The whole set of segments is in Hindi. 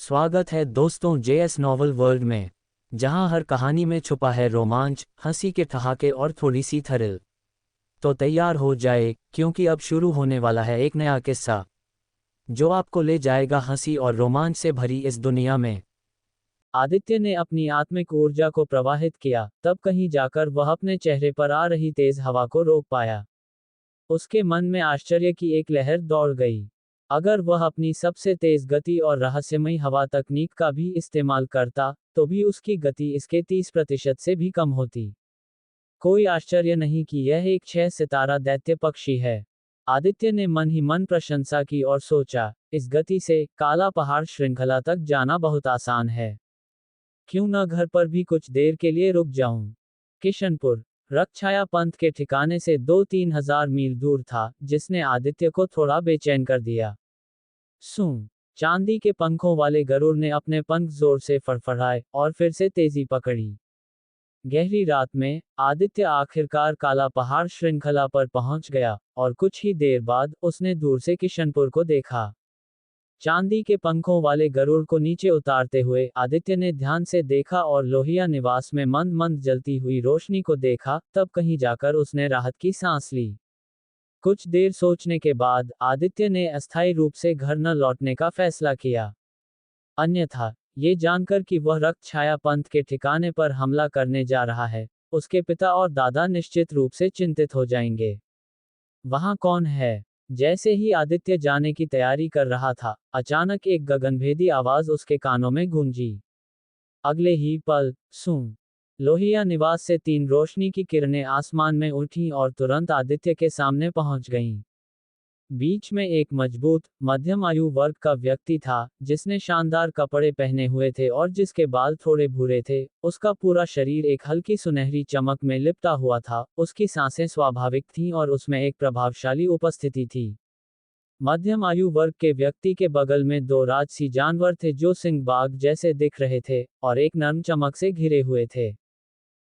स्वागत है दोस्तों जेएस नॉवल वर्ल्ड में, जहां हर कहानी में छुपा है रोमांच, हंसी के ठहाके और थोड़ी सी थ्रिल। तो तैयार हो जाए, क्योंकि अब शुरू होने वाला है एक नया किस्सा जो आपको ले जाएगा हंसी और रोमांच से भरी इस दुनिया में। आदित्य ने अपनी आत्मिक ऊर्जा को प्रवाहित किया, तब कहीं जाकर वह अपने चेहरे पर आ रही तेज हवा को रोक पाया। उसके मन में आश्चर्य की एक लहर दौड़ गई। अगर वह अपनी सबसे तेज गति और रहस्यमयी हवा तकनीक का भी इस्तेमाल करता, तो भी उसकी गति इसके 30% से भी कम होती। कोई आश्चर्य नहीं कि यह एक 6 सितारा दैत्य पक्षी है। आदित्य ने मन ही मन प्रशंसा की और सोचा, इस गति से काला पहाड़ श्रृंखला तक जाना बहुत आसान है। क्यों न घर पर भी कुछ देर के लिए रुक जाऊं। किशनपुर रक्षाया पंथ के ठिकाने से 2-3 हजार मील दूर था, जिसने आदित्य को थोड़ा बेचैन कर दिया। सूं, चांदी के पंखों वाले गरुड़ ने अपने पंख जोर से फड़फड़ाए और फिर से तेजी पकड़ी। गहरी रात में आदित्य आखिरकार काला पहाड़ श्रृंखला पर पहुंच गया, और कुछ ही देर बाद उसने दूर से किशनपुर को देखा। चांदी के पंखों वाले गरुड़ को नीचे उतारते हुए आदित्य ने ध्यान से देखा और लोहिया निवास में मंद मंद जलती हुई रोशनी को देखा, तब कहीं जाकर उसने राहत की सांस ली। कुछ देर सोचने के बाद आदित्य ने अस्थायी रूप से घर न लौटने का फैसला किया। अन्यथा, ये जानकर कि वह रक्त छाया पंथ के ठिकाने पर हमला करने जा रहा है, उसके पिता और दादा निश्चित रूप से चिंतित हो जाएंगे। वहां कौन है? जैसे ही आदित्य जाने की तैयारी कर रहा था, अचानक एक गगनभेदी आवाज उसके कानों में गूंजी। अगले ही पल, सूं, लोहिया निवास से 3 रोशनी की किरणें आसमान में उठीं और तुरंत आदित्य के सामने पहुंच गईं। बीच में एक मजबूत, मध्यम आयु वर्ग का व्यक्ति था, जिसने शानदार कपड़े पहने हुए थे और जिसके बाल थोड़े भूरे थे। उसका पूरा शरीर एक हल्की सुनहरी चमक में लिपटा हुआ था, उसकी सांसें स्वाभाविक थीं और उसमें एक प्रभावशाली उपस्थिति थी। मध्यम आयु वर्ग के व्यक्ति के बगल में 2 राजसी जानवर थे जो सिंह बाघ जैसे दिख रहे थे, और एक नर्म चमक से घिरे हुए थे।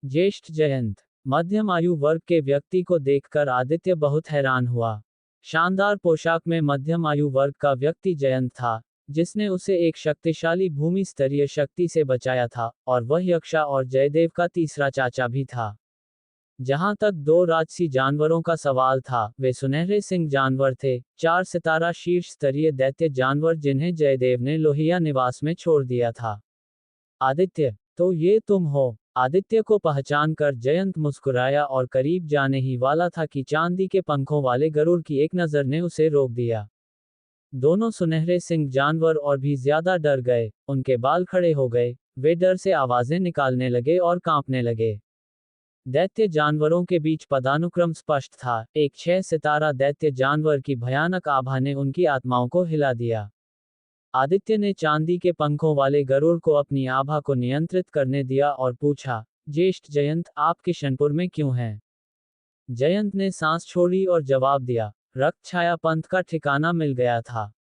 ज्येष्ठ जयंत। मध्यम आयु वर्ग के व्यक्ति को देखकर आदित्य बहुत हैरान हुआ। शानदार पोशाक में मध्यम आयु वर्ग का व्यक्ति जयंत था, जिसने उसे एक शक्तिशाली भूमि स्तरीय शक्ति से बचाया था, और वह यक्षा और जयदेव का तीसरा चाचा भी था। जहां तक 2 राजसी जानवरों का सवाल था, वे सुनहरे सिंह जानवर थे, 4 सितारा शीर्ष स्तरीय दैत्य जानवर जिन्हें जयदेव ने लोहिया निवास में छोड़ दिया था। आदित्य, तो ये तुम हो? आदित्य को पहचान कर जयंत मुस्कुराया और करीब जाने ही वाला था कि चांदी के पंखों वाले गरुड़ की एक नजर ने उसे रोक दिया। दोनों सुनहरे सिंह जानवर और भी ज्यादा डर गए, उनके बाल खड़े हो गए, वे डर से आवाजें निकालने लगे और कांपने लगे। दैत्य जानवरों के बीच पदानुक्रम स्पष्ट था, एक 6 सितारा दैत्य जानवर की भयानक आभा ने उनकी आत्माओं को हिला दिया। आदित्य ने चांदी के पंखों वाले गरुड़ को अपनी आभा को नियंत्रित करने दिया और पूछा, ज्येष्ठ जयंत, आप किशनपुर में क्यों हैं? जयंत ने सांस छोड़ी और जवाब दिया, रक्त छाया पंथ का ठिकाना मिल गया था।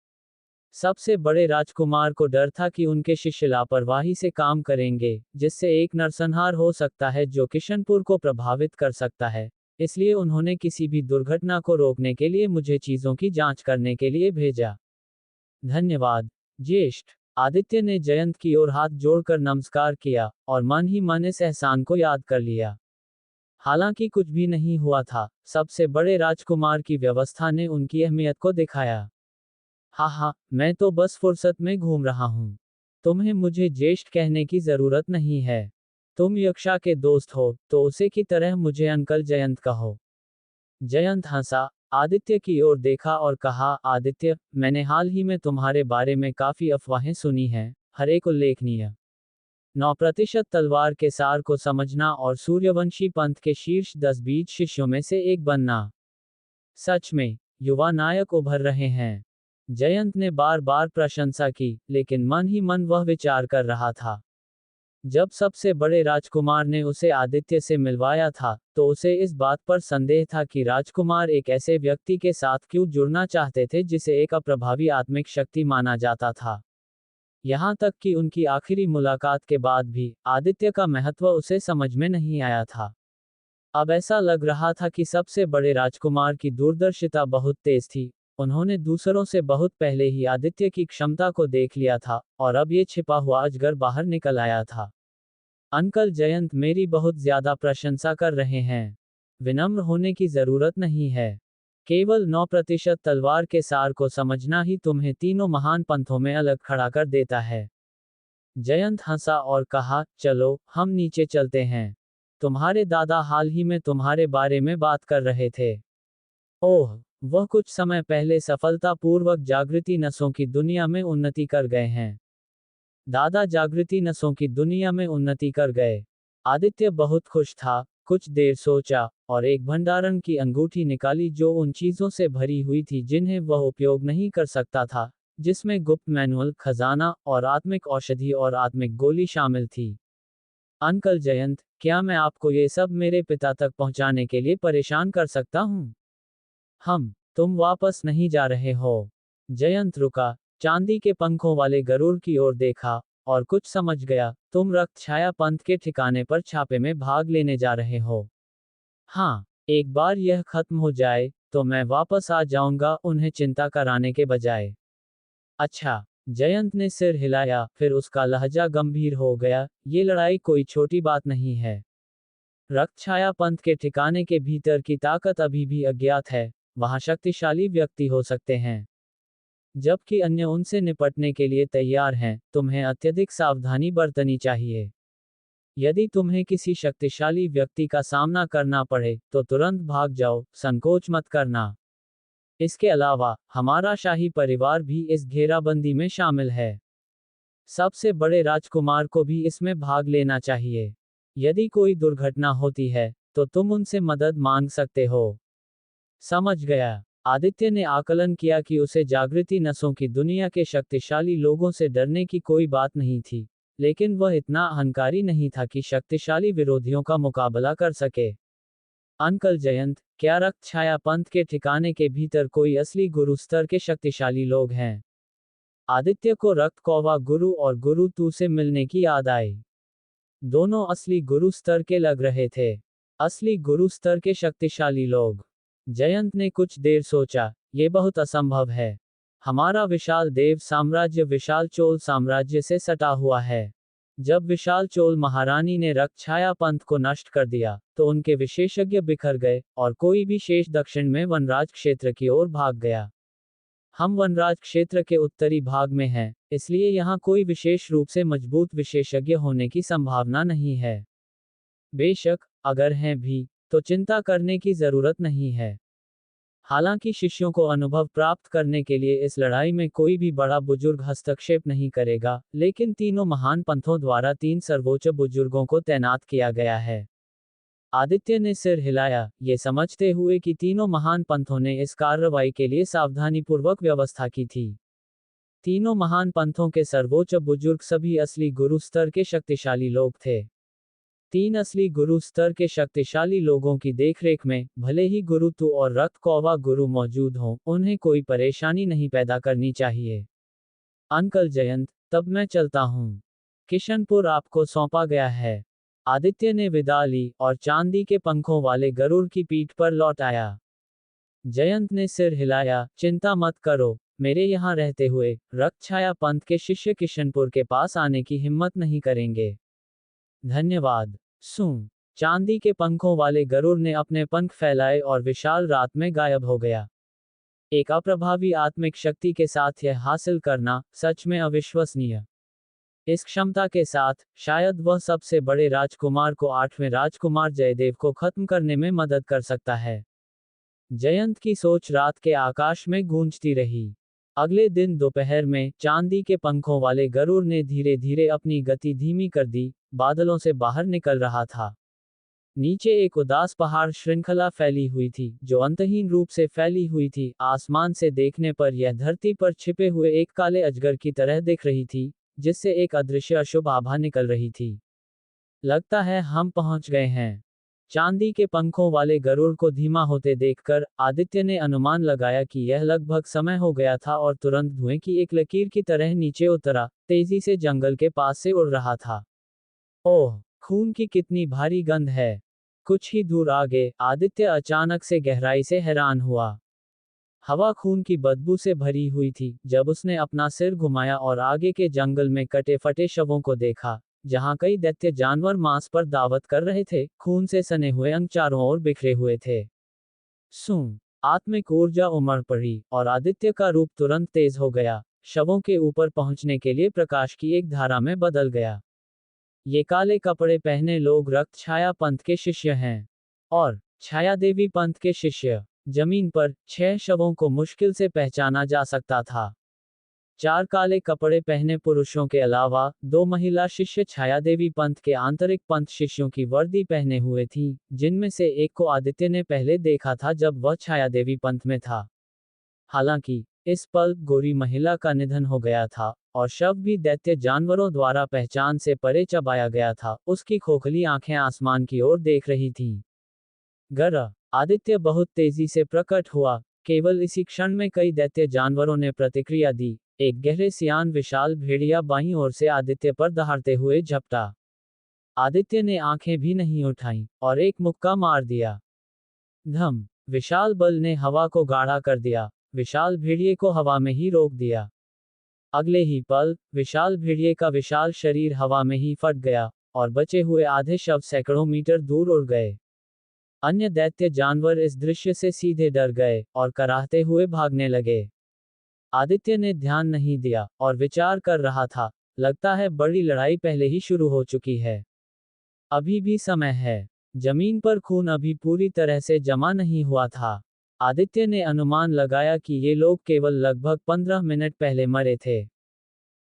सबसे बड़े राजकुमार को डर था कि उनके शिष्य लापरवाही से काम करेंगे, जिससे एक नरसंहार हो सकता है जो किशनपुर को प्रभावित कर सकता है। इसलिए उन्होंने किसी भी दुर्घटना को रोकने के लिए मुझे चीजों की जांच करने के लिए भेजा। धन्यवाद, ज्येष्ठ। आदित्य ने जयंत की ओर हाथ जोड़कर नमस्कार किया, और मन ही मन इस एहसान को याद कर लिया। हालांकि कुछ भी नहीं हुआ था, सबसे बड़े राजकुमार की व्यवस्था ने उनकी अहमियत को दिखाया। हाँ, मैं तो बस फुर्सत में घूम रहा हूँ। तुम्हें मुझे ज्येष्ठ कहने की जरूरत नहीं है। तुम यक्षा के दोस्त हो, तो उसे की तरह मुझे अंकल जयंत कहो। जयंत हंसा, आदित्य की ओर देखा और कहा, आदित्य, मैंने हाल ही में तुम्हारे बारे में काफी अफवाहें सुनी हैं, हर एक उल्लेखनीय। 9% तलवार के सार को समझना और सूर्यवंशी पंथ के शीर्ष 10-20 शिष्यों में से एक बनना। सच में, युवा नायक उभर रहे हैं। जयंत ने बार बार प्रशंसा की, लेकिन मन ही मन वह विचार कर रहा था। जब सबसे बड़े राजकुमार ने उसे आदित्य से मिलवाया था, तो उसे इस बात पर संदेह था कि राजकुमार एक ऐसे व्यक्ति के साथ क्यों जुड़ना चाहते थे जिसे एक अप्रभावी आत्मिक शक्ति माना जाता था। यहाँ तक कि उनकी आखिरी मुलाकात के बाद भी आदित्य का महत्व उसे समझ में नहीं आया था। अब ऐसा लग रहा था कि सबसे बड़े राजकुमार की दूरदर्शिता बहुत तेज थी, उन्होंने दूसरों से बहुत पहले ही आदित्य की क्षमता को देख लिया था, और अब ये छिपा हुआ अजगर बाहर निकल आया था। अंकल जयंत मेरी बहुत ज्यादा प्रशंसा कर रहे हैं। विनम्र होने की जरूरत नहीं है। केवल 9% तलवार के सार को समझना ही तुम्हें तीनों महान पंथों में अलग खड़ा कर देता है। जयंत हंसा और कहा, चलो हम नीचे चलते हैं। तुम्हारे दादा हाल ही में तुम्हारे बारे में बात कर रहे थे। ओह, वह कुछ समय पहले सफलतापूर्वक जागृति नसों की दुनिया में उन्नति कर गए हैं। दादा जागृति नसों की दुनिया में उन्नति कर गए। आदित्य बहुत खुश था, कुछ देर सोचा, और एक भंडारण की अंगूठी निकाली जो उन चीजों से भरी हुई थी जिन्हें वह उपयोग नहीं कर सकता था, जिसमें गुप्त मैनुअल, खजाना और आत्मिक औषधि और आत्मिक गोली शामिल थी। अंकल जयंत, क्या मैं आपको ये सब मेरे पिता तक पहुंचाने के लिए परेशान कर सकता हूँ? तुम वापस नहीं जा रहे हो। जयंत रुका, चांदी के पंखों वाले गरुड़ की ओर देखा, और कुछ समझ गया, तुम रक्त छाया पंथ के ठिकाने पर छापे में भाग लेने जा रहे हो। हाँ, एक बार यह खत्म हो जाए, तो मैं वापस आ जाऊंगा उन्हें चिंता कराने के बजाय। अच्छा, जयंत ने सिर हिलाया, फिर उसका लहजा गंभीर हो गया, ये लड़ाई कोई छोटी बात नहीं है। रक्त छाया पंथ के ठिकाने के भीतर की ताकत अभी भी अज्ञात है, वहां शक्तिशाली व्यक्ति हो सकते हैं, जबकि अन्य उनसे निपटने के लिए तैयार हैं। तुम्हें अत्यधिक सावधानी बरतनी चाहिए। यदि तुम्हें किसी शक्तिशाली व्यक्ति का सामना करना पड़े, तो तुरंत भाग जाओ, संकोच मत करना। इसके अलावा, हमारा शाही परिवार भी इस घेराबंदी में शामिल है। सबसे बड़े राजकुमार को भी इसमें भाग लेना चाहिए। यदि कोई दुर्घटना होती है, तो तुम उनसे मदद मांग सकते हो। समझ गया। आदित्य ने आकलन किया कि उसे जागृति नसों की दुनिया के शक्तिशाली लोगों से डरने की कोई बात नहीं थी, लेकिन वह इतना अहंकारी नहीं था कि शक्तिशाली विरोधियों का मुकाबला कर सके। अंकल जयंत, क्या रक्त छाया पंथ के ठिकाने के भीतर कोई असली गुरु स्तर के शक्तिशाली लोग हैं? आदित्य को रक्त कौवा गुरु और गुरु तू से मिलने की याद आई। दोनों असली गुरु स्तर के लग रहे थे। असली गुरु स्तर के शक्तिशाली लोग। जयंत ने कुछ देर सोचा, ये बहुत असंभव है। हमारा विशाल देव साम्राज्य विशाल चोल साम्राज्य से सटा हुआ है। जब विशाल चोल महारानी ने रक्त छाया पंथ को नष्ट कर दिया, तो उनके विशेषज्ञ बिखर गए, और कोई भी शेष दक्षिण में वनराज क्षेत्र की ओर भाग गया। हम वनराज क्षेत्र के उत्तरी भाग में हैं, इसलिए यहाँ कोई विशेष रूप से मजबूत विशेषज्ञ होने की संभावना नहीं है। बेशक, अगर हैं भी, तो चिंता करने की जरूरत नहीं है। हालांकि शिष्यों को अनुभव प्राप्त करने के लिए इस लड़ाई में कोई भी बड़ा बुजुर्ग हस्तक्षेप नहीं करेगा, लेकिन तीनों महान पंथों द्वारा 3 सर्वोच्च बुजुर्गों को तैनात किया गया है। आदित्य ने सिर हिलाया, ये समझते हुए कि तीनों महान पंथों ने इस कार्रवाई के लिए सावधानीपूर्वक व्यवस्था की थी। तीनों महान पंथों के सर्वोच्च बुजुर्ग सभी असली गुरु स्तर के शक्तिशाली लोग थे। 3 असली गुरु स्तर के शक्तिशाली लोगों की देखरेख में, भले ही गुरु तू और रक्त कौवा गुरु मौजूद हों, उन्हें कोई परेशानी नहीं पैदा करनी चाहिए। अंकल जयंत, तब मैं चलता हूँ। किशनपुर आपको सौंपा गया है। आदित्य ने विदा ली, और चांदी के पंखों वाले गरुड़ की पीठ पर लौट आया। जयंत ने सिर हिलाया, चिंता मत करो, मेरे यहाँ रहते हुए, रक्त छाया पंथ के शिष्य किशनपुर के पास आने की हिम्मत नहीं करेंगे। धन्यवाद। चांदी के पंखों वाले गरुड़ ने अपने पंख फैलाए और विशाल रात में गायब हो गया। एक अप्रभावी आत्मिक शक्ति के साथ यह हासिल करना, सच में अविश्वसनीय। इस क्षमता के साथ, शायद वह सबसे बड़े राजकुमार को 8वें राजकुमार जयदेव को खत्म करने में मदद कर सकता है। जयंत की सोच रात के आकाश में गूंजती रही। अगले दिन दोपहर में, चांदी के पंखों वाले गरुड़ ने धीरे धीरे अपनी गति धीमी कर दी, बादलों से बाहर निकल रहा था। नीचे एक उदास पहाड़ श्रृंखला फैली हुई थी, जो अंतहीन रूप से फैली हुई थी। आसमान से देखने पर यह धरती पर छिपे हुए एक काले अजगर की तरह दिख रही थी, जिससे एक अदृश्य अशुभ आभा निकल रही थी। लगता है हम पहुंच गए हैं। चांदी के पंखों वाले गरुड़ को धीमा होते देखकर, आदित्य ने अनुमान लगाया कि यह लगभग समय हो गया था और तुरंत धुएं की एक लकीर की तरह नीचे उतरा, तेजी से जंगल के पास से उड़ रहा था। ओह, खून की कितनी भारी गंध है। कुछ ही दूर आगे, आदित्य अचानक से गहराई से हैरान हुआ। हवा खून की बदबू से भरी हुई थी जब उसने अपना सिर घुमाया और आगे के जंगल में कटे फटे शवों को देखा, जहां कई दैत्य जानवर मांस पर दावत कर रहे थे। खून से सने हुए अंग चारों ओर बिखरे हुए थे। सूं आत्मिक ऊर्जा उमड़ पड़ी और आदित्य का रूप तुरंत तेज हो गया, शवों के ऊपर पहुंचने के लिए प्रकाश की एक धारा में बदल गया। ये काले कपड़े पहने लोग रक्त छाया पंथ के शिष्य हैं। और छाया देवी पंथ के शिष्य। जमीन पर 6 शवों को मुश्किल से पहचाना जा सकता था। 4 काले कपड़े पहने पुरुषों के अलावा 2 महिला शिष्य छाया देवी पंथ के आंतरिक पंथ शिष्यों की वर्दी पहने हुए थीं, जिनमें से एक को आदित्य ने पहले देखा था जब वह छाया देवी पंथ में था। हालांकि इस पल गोरी महिला का निधन हो गया था और शव भी दैत्य जानवरों द्वारा पहचान से परे चबाया गया था। उसकी खोखली आंखें आसमान की ओर देख रही थीं। गर आदित्य बहुत तेजी से प्रकट हुआ। केवल इसी क्षण में कई दैत्य जानवरों ने प्रतिक्रिया दी। एक गहरे सियान विशाल भेड़िया बाईं ओर से आदित्य पर दहाड़ते हुए झपटा। आदित्य ने आंखें भी नहीं उठाईं और एक मुक्का मार दिया। धम विशाल बल ने हवा को गाढ़ा कर दिया। विशाल भेड़िए को हवा में ही रोक दिया। अगले ही पल विशाल भेड़िए का विशाल शरीर हवा में ही फट गया और बचे हुए आधे शव सैकड़ों मीटर दूर उड़ गए। अन्य दैत्य जानवर इस दृश्य से सीधे डर गए और कराहते हुए भागने लगे। आदित्य ने ध्यान नहीं दिया और विचार कर रहा था, लगता है बड़ी लड़ाई पहले ही शुरू हो चुकी है। अभी भी समय है। जमीन पर खून अभी पूरी तरह से जमा नहीं हुआ था। आदित्य ने अनुमान लगाया कि ये लोग केवल लगभग 15 मिनट पहले मरे थे।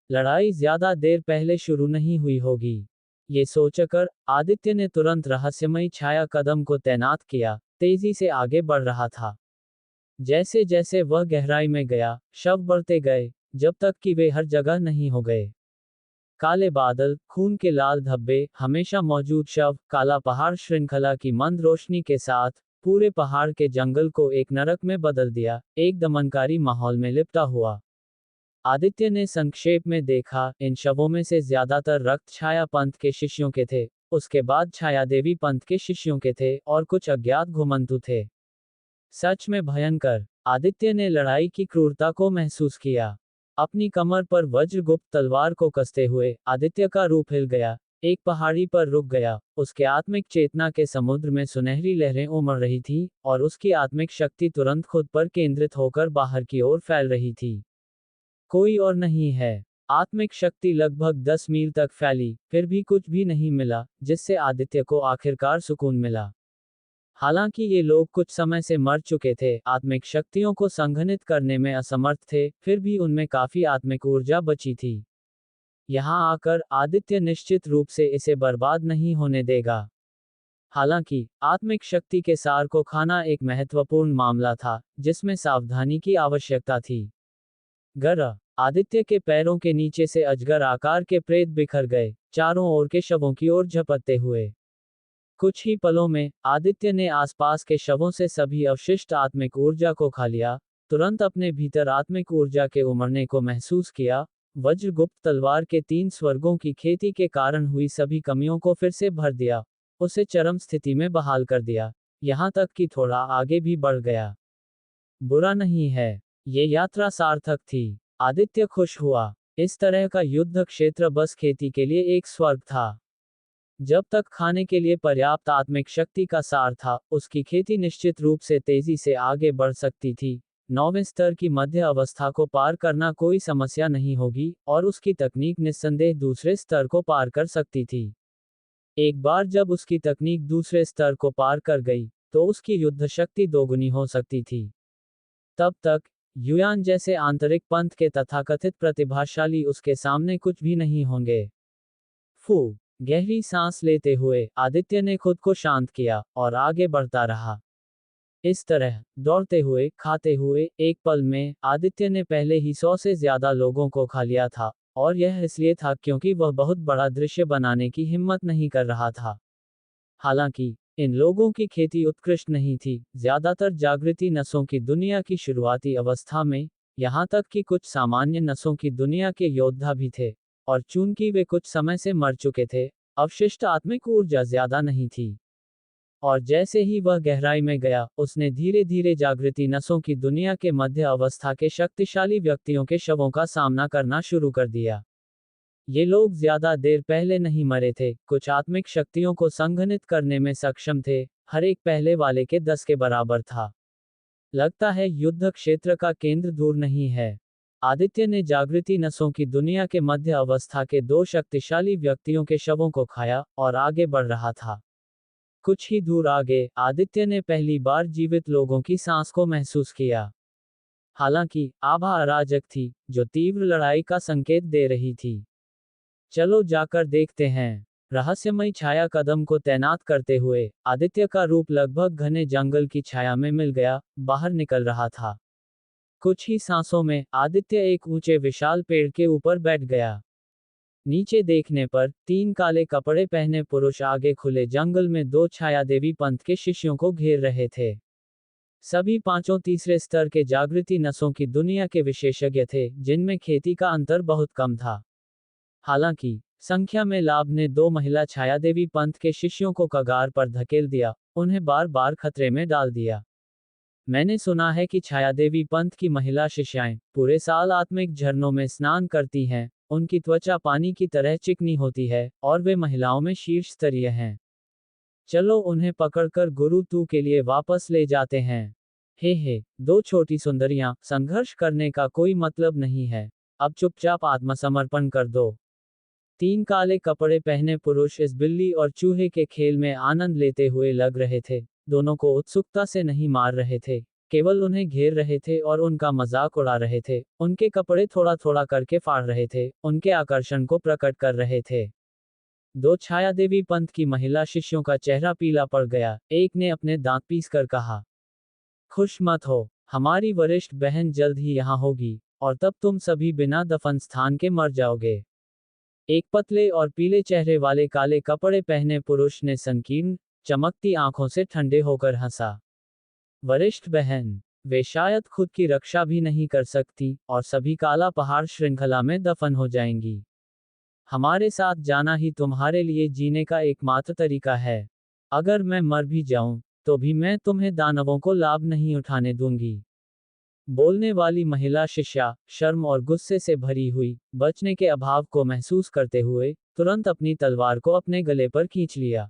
लड़ाई ज्यादा देर पहले शुरू नहीं हुई होगी। ये सोचकर आदित्य ने तुरंत रहस्यमयी छाया कदम को तैनात किया, तेजी से आगे बढ़ रहा था। जैसे जैसे वह गहराई में गया, शव बढ़ते गए, जब तक कि वे हर जगह नहीं हो गए। काले बादल, खून के लाल धब्बे, हमेशा मौजूद शव, काला पहाड़ श्रृंखला की मंद रोशनी के साथ पूरे पहाड़ के जंगल को एक नरक में बदल दिया, एक दमनकारी माहौल में लिपटा हुआ। आदित्य ने संक्षेप में देखा, इन शवों में से ज्यादातर रक्त छाया पंथ के शिष्यों के थे, उसके बाद छाया देवी पंथ के शिष्यों के थे और कुछ अज्ञात घुमंतु थे। सच में भयंकर। आदित्य ने लड़ाई की क्रूरता को महसूस किया। अपनी कमर पर वज्रगुप्त तलवार को कसते हुए आदित्य का रूप हिल गया, एक पहाड़ी पर रुक गया। उसके आत्मिक चेतना के समुद्र में सुनहरी लहरें उमड़ रही थीं और उसकी आत्मिक शक्ति तुरंत खुद पर केंद्रित होकर बाहर की ओर फैल रही थी। कोई और नहीं है। आत्मिक शक्ति लगभग 10 मील तक फैली, फिर भी कुछ भी नहीं मिला जिससे आदित्य को आखिरकार सुकून मिला। हालांकि ये लोग कुछ समय से मर चुके थे, आत्मिक शक्तियों को संघनित करने में असमर्थ थे, फिर भी उनमें काफी आत्मिक ऊर्जा बची थी। यहाँ आकर आदित्य निश्चित रूप से इसे बर्बाद नहीं होने देगा। हालांकि आत्मिक शक्ति के सार को खाना एक महत्वपूर्ण मामला था, जिसमें सावधानी की आवश्यकता थी। गर आदित्य के पैरों के नीचे से अजगर आकार के प्रेत बिखर गए, चारों ओर के शवों की ओर झपटते हुए। कुछ ही पलों में आदित्य ने आसपास के शवों से सभी अवशिष्ट आत्मिक ऊर्जा को खा लिया, तुरंत अपने भीतर आत्मिक ऊर्जा के उमड़ने को महसूस किया। वज्रगुप्त तलवार के 3 स्वर्गों की खेती के कारण हुई सभी कमियों को फिर से भर दिया, उसे चरम स्थिति में बहाल कर दिया, यहाँ तक कि थोड़ा आगे भी बढ़ गया। बुरा नहीं है, ये यात्रा सार्थक थी। आदित्य खुश हुआ। इस तरह का युद्ध क्षेत्र बस खेती के लिए एक स्वर्ग था। जब तक खाने के लिए पर्याप्त आत्मिक शक्ति का सार था, उसकी खेती निश्चित रूप से तेजी से आगे बढ़ सकती थी। 9वें स्तर की मध्य अवस्था को पार करना कोई समस्या नहीं होगी और उसकी तकनीक निस्संदेह दूसरे स्तर को पार कर सकती थी। एक बार जब उसकी तकनीक दूसरे स्तर को पार कर गई, तो उसकी युद्ध शक्ति दोगुनी हो सकती थी। तब तक युयान जैसे आंतरिक पंथ के तथाकथित प्रतिभाशाली उसके सामने कुछ भी नहीं होंगे। फू गहरी सांस लेते हुए आदित्य ने खुद को शांत किया और आगे बढ़ता रहा। इस तरह दौड़ते हुए, खाते हुए, एक पल में आदित्य ने पहले ही 100 से ज्यादा लोगों को खा लिया था, और यह इसलिए था क्योंकि वह बहुत बड़ा दृश्य बनाने की हिम्मत नहीं कर रहा था। हालांकि इन लोगों की खेती उत्कृष्ट नहीं थी, ज्यादातर जागृति नसों की दुनिया की शुरुआती अवस्था में, यहाँ तक कि कुछ सामान्य नसों की दुनिया के योद्धा भी थे, और चूंकि वे कुछ समय से मर चुके थे, अवशिष्ट आत्मिक ऊर्जा ज्यादा नहीं थी। और जैसे ही वह गहराई में गया, उसने धीरे धीरे जागृति नसों की दुनिया के मध्य अवस्था के शक्तिशाली व्यक्तियों के शवों का सामना करना शुरू कर दिया। ये लोग ज्यादा देर पहले नहीं मरे थे, कुछ आत्मिक शक्तियों को संघनित करने में सक्षम थे, हर एक पहले वाले के 10 के बराबर था। लगता है युद्ध क्षेत्र का केंद्र दूर नहीं है। आदित्य ने जागृति नसों की दुनिया के मध्य अवस्था के 2 शक्तिशाली व्यक्तियों के शवों को खाया और आगे बढ़ रहा था। कुछ ही दूर आगे, आदित्य ने पहली बार जीवित लोगों की सांस को महसूस किया। हालांकि, आभा अराजक थी, जो तीव्र लड़ाई का संकेत दे रही थी। चलो जाकर देखते हैं। रहस्यमयी छाया कदम को तैनात करते हुए, आदित्य का रूप लगभग घने जंगल की छाया में मिल गया, बाहर निकल रहा था। कुछ ही सांसों में, आदित्य एक ऊंचे विशाल पेड़ के ऊपर बैठ गया। नीचे देखने पर, 3 काले कपड़े पहने पुरुष आगे खुले जंगल में 2 छायादेवी पंथ के शिष्यों को घेर रहे थे। सभी पांचों तीसरे स्तर के जागृति नसों की दुनिया के विशेषज्ञ थे, जिनमें खेती का अंतर बहुत कम था। हालांकि, संख्या में लाभ ने 2 महिला छायादेवी पंथ के शिष्यों को कगार पर धकेल दिया, उन्हें बार बार खतरे में डाल दिया। मैंने सुना है कि छायादेवी पंथ की महिला शिष्याएं पूरे साल आत्मिक झरनों में स्नान करती हैं, उनकी त्वचा पानी की तरह चिकनी होती है, और वे महिलाओं में शीर्ष स्तरीय हैं। चलो उन्हें पकड़कर गुरु तू के लिए वापस ले जाते हैं। हे 2 छोटी सुंदरियां, संघर्ष करने का कोई मतलब नहीं है, अब चुपचाप आत्मसमर्पण कर दो। 3 काले कपड़े पहने पुरुष इस बिल्ली और चूहे के खेल में आनंद लेते हुए लग रहे थे। दोनों को उत्सुकता से नहीं मार रहे थे, केवल उन्हें घेर रहे थे और उनका मजाक उड़ा रहे थे। उनके कपड़े थोड़ा थोड़ा करके फाड़ रहे थे, उनके आकर्षण को प्रकट कर रहे थे। 2 छायादेवी पंथ की महिला शिष्यों का चेहरा पीला पड़ गया। एक ने अपने दांत पीसकर कहा, खुश मत हो, हमारी वरिष्ठ बहन जल्द ही यहाँ होगी, और तब तुम सभी बिना दफन स्थान के मर जाओगे। एक पतले और पीले चेहरे वाले काले कपड़े पहने पुरुष ने संकीर्ण, चमकती आंखों से ठंडे होकर हंसा। वरिष्ठ बहन, वे शायद खुद की रक्षा भी नहीं कर सकती, और सभी काला पहाड़ श्रृंखला में दफन हो जाएंगी। हमारे साथ जाना ही तुम्हारे लिए जीने का एकमात्र तरीका है। अगर मैं मर भी जाऊं, तो भी मैं तुम्हें दानवों को लाभ नहीं उठाने दूंगी। बोलने वाली महिला शिष्या, शर्म और गुस्से से भरी हुई, बचने के अभाव को महसूस करते हुए, तुरंत अपनी तलवार को अपने गले पर खींच लिया।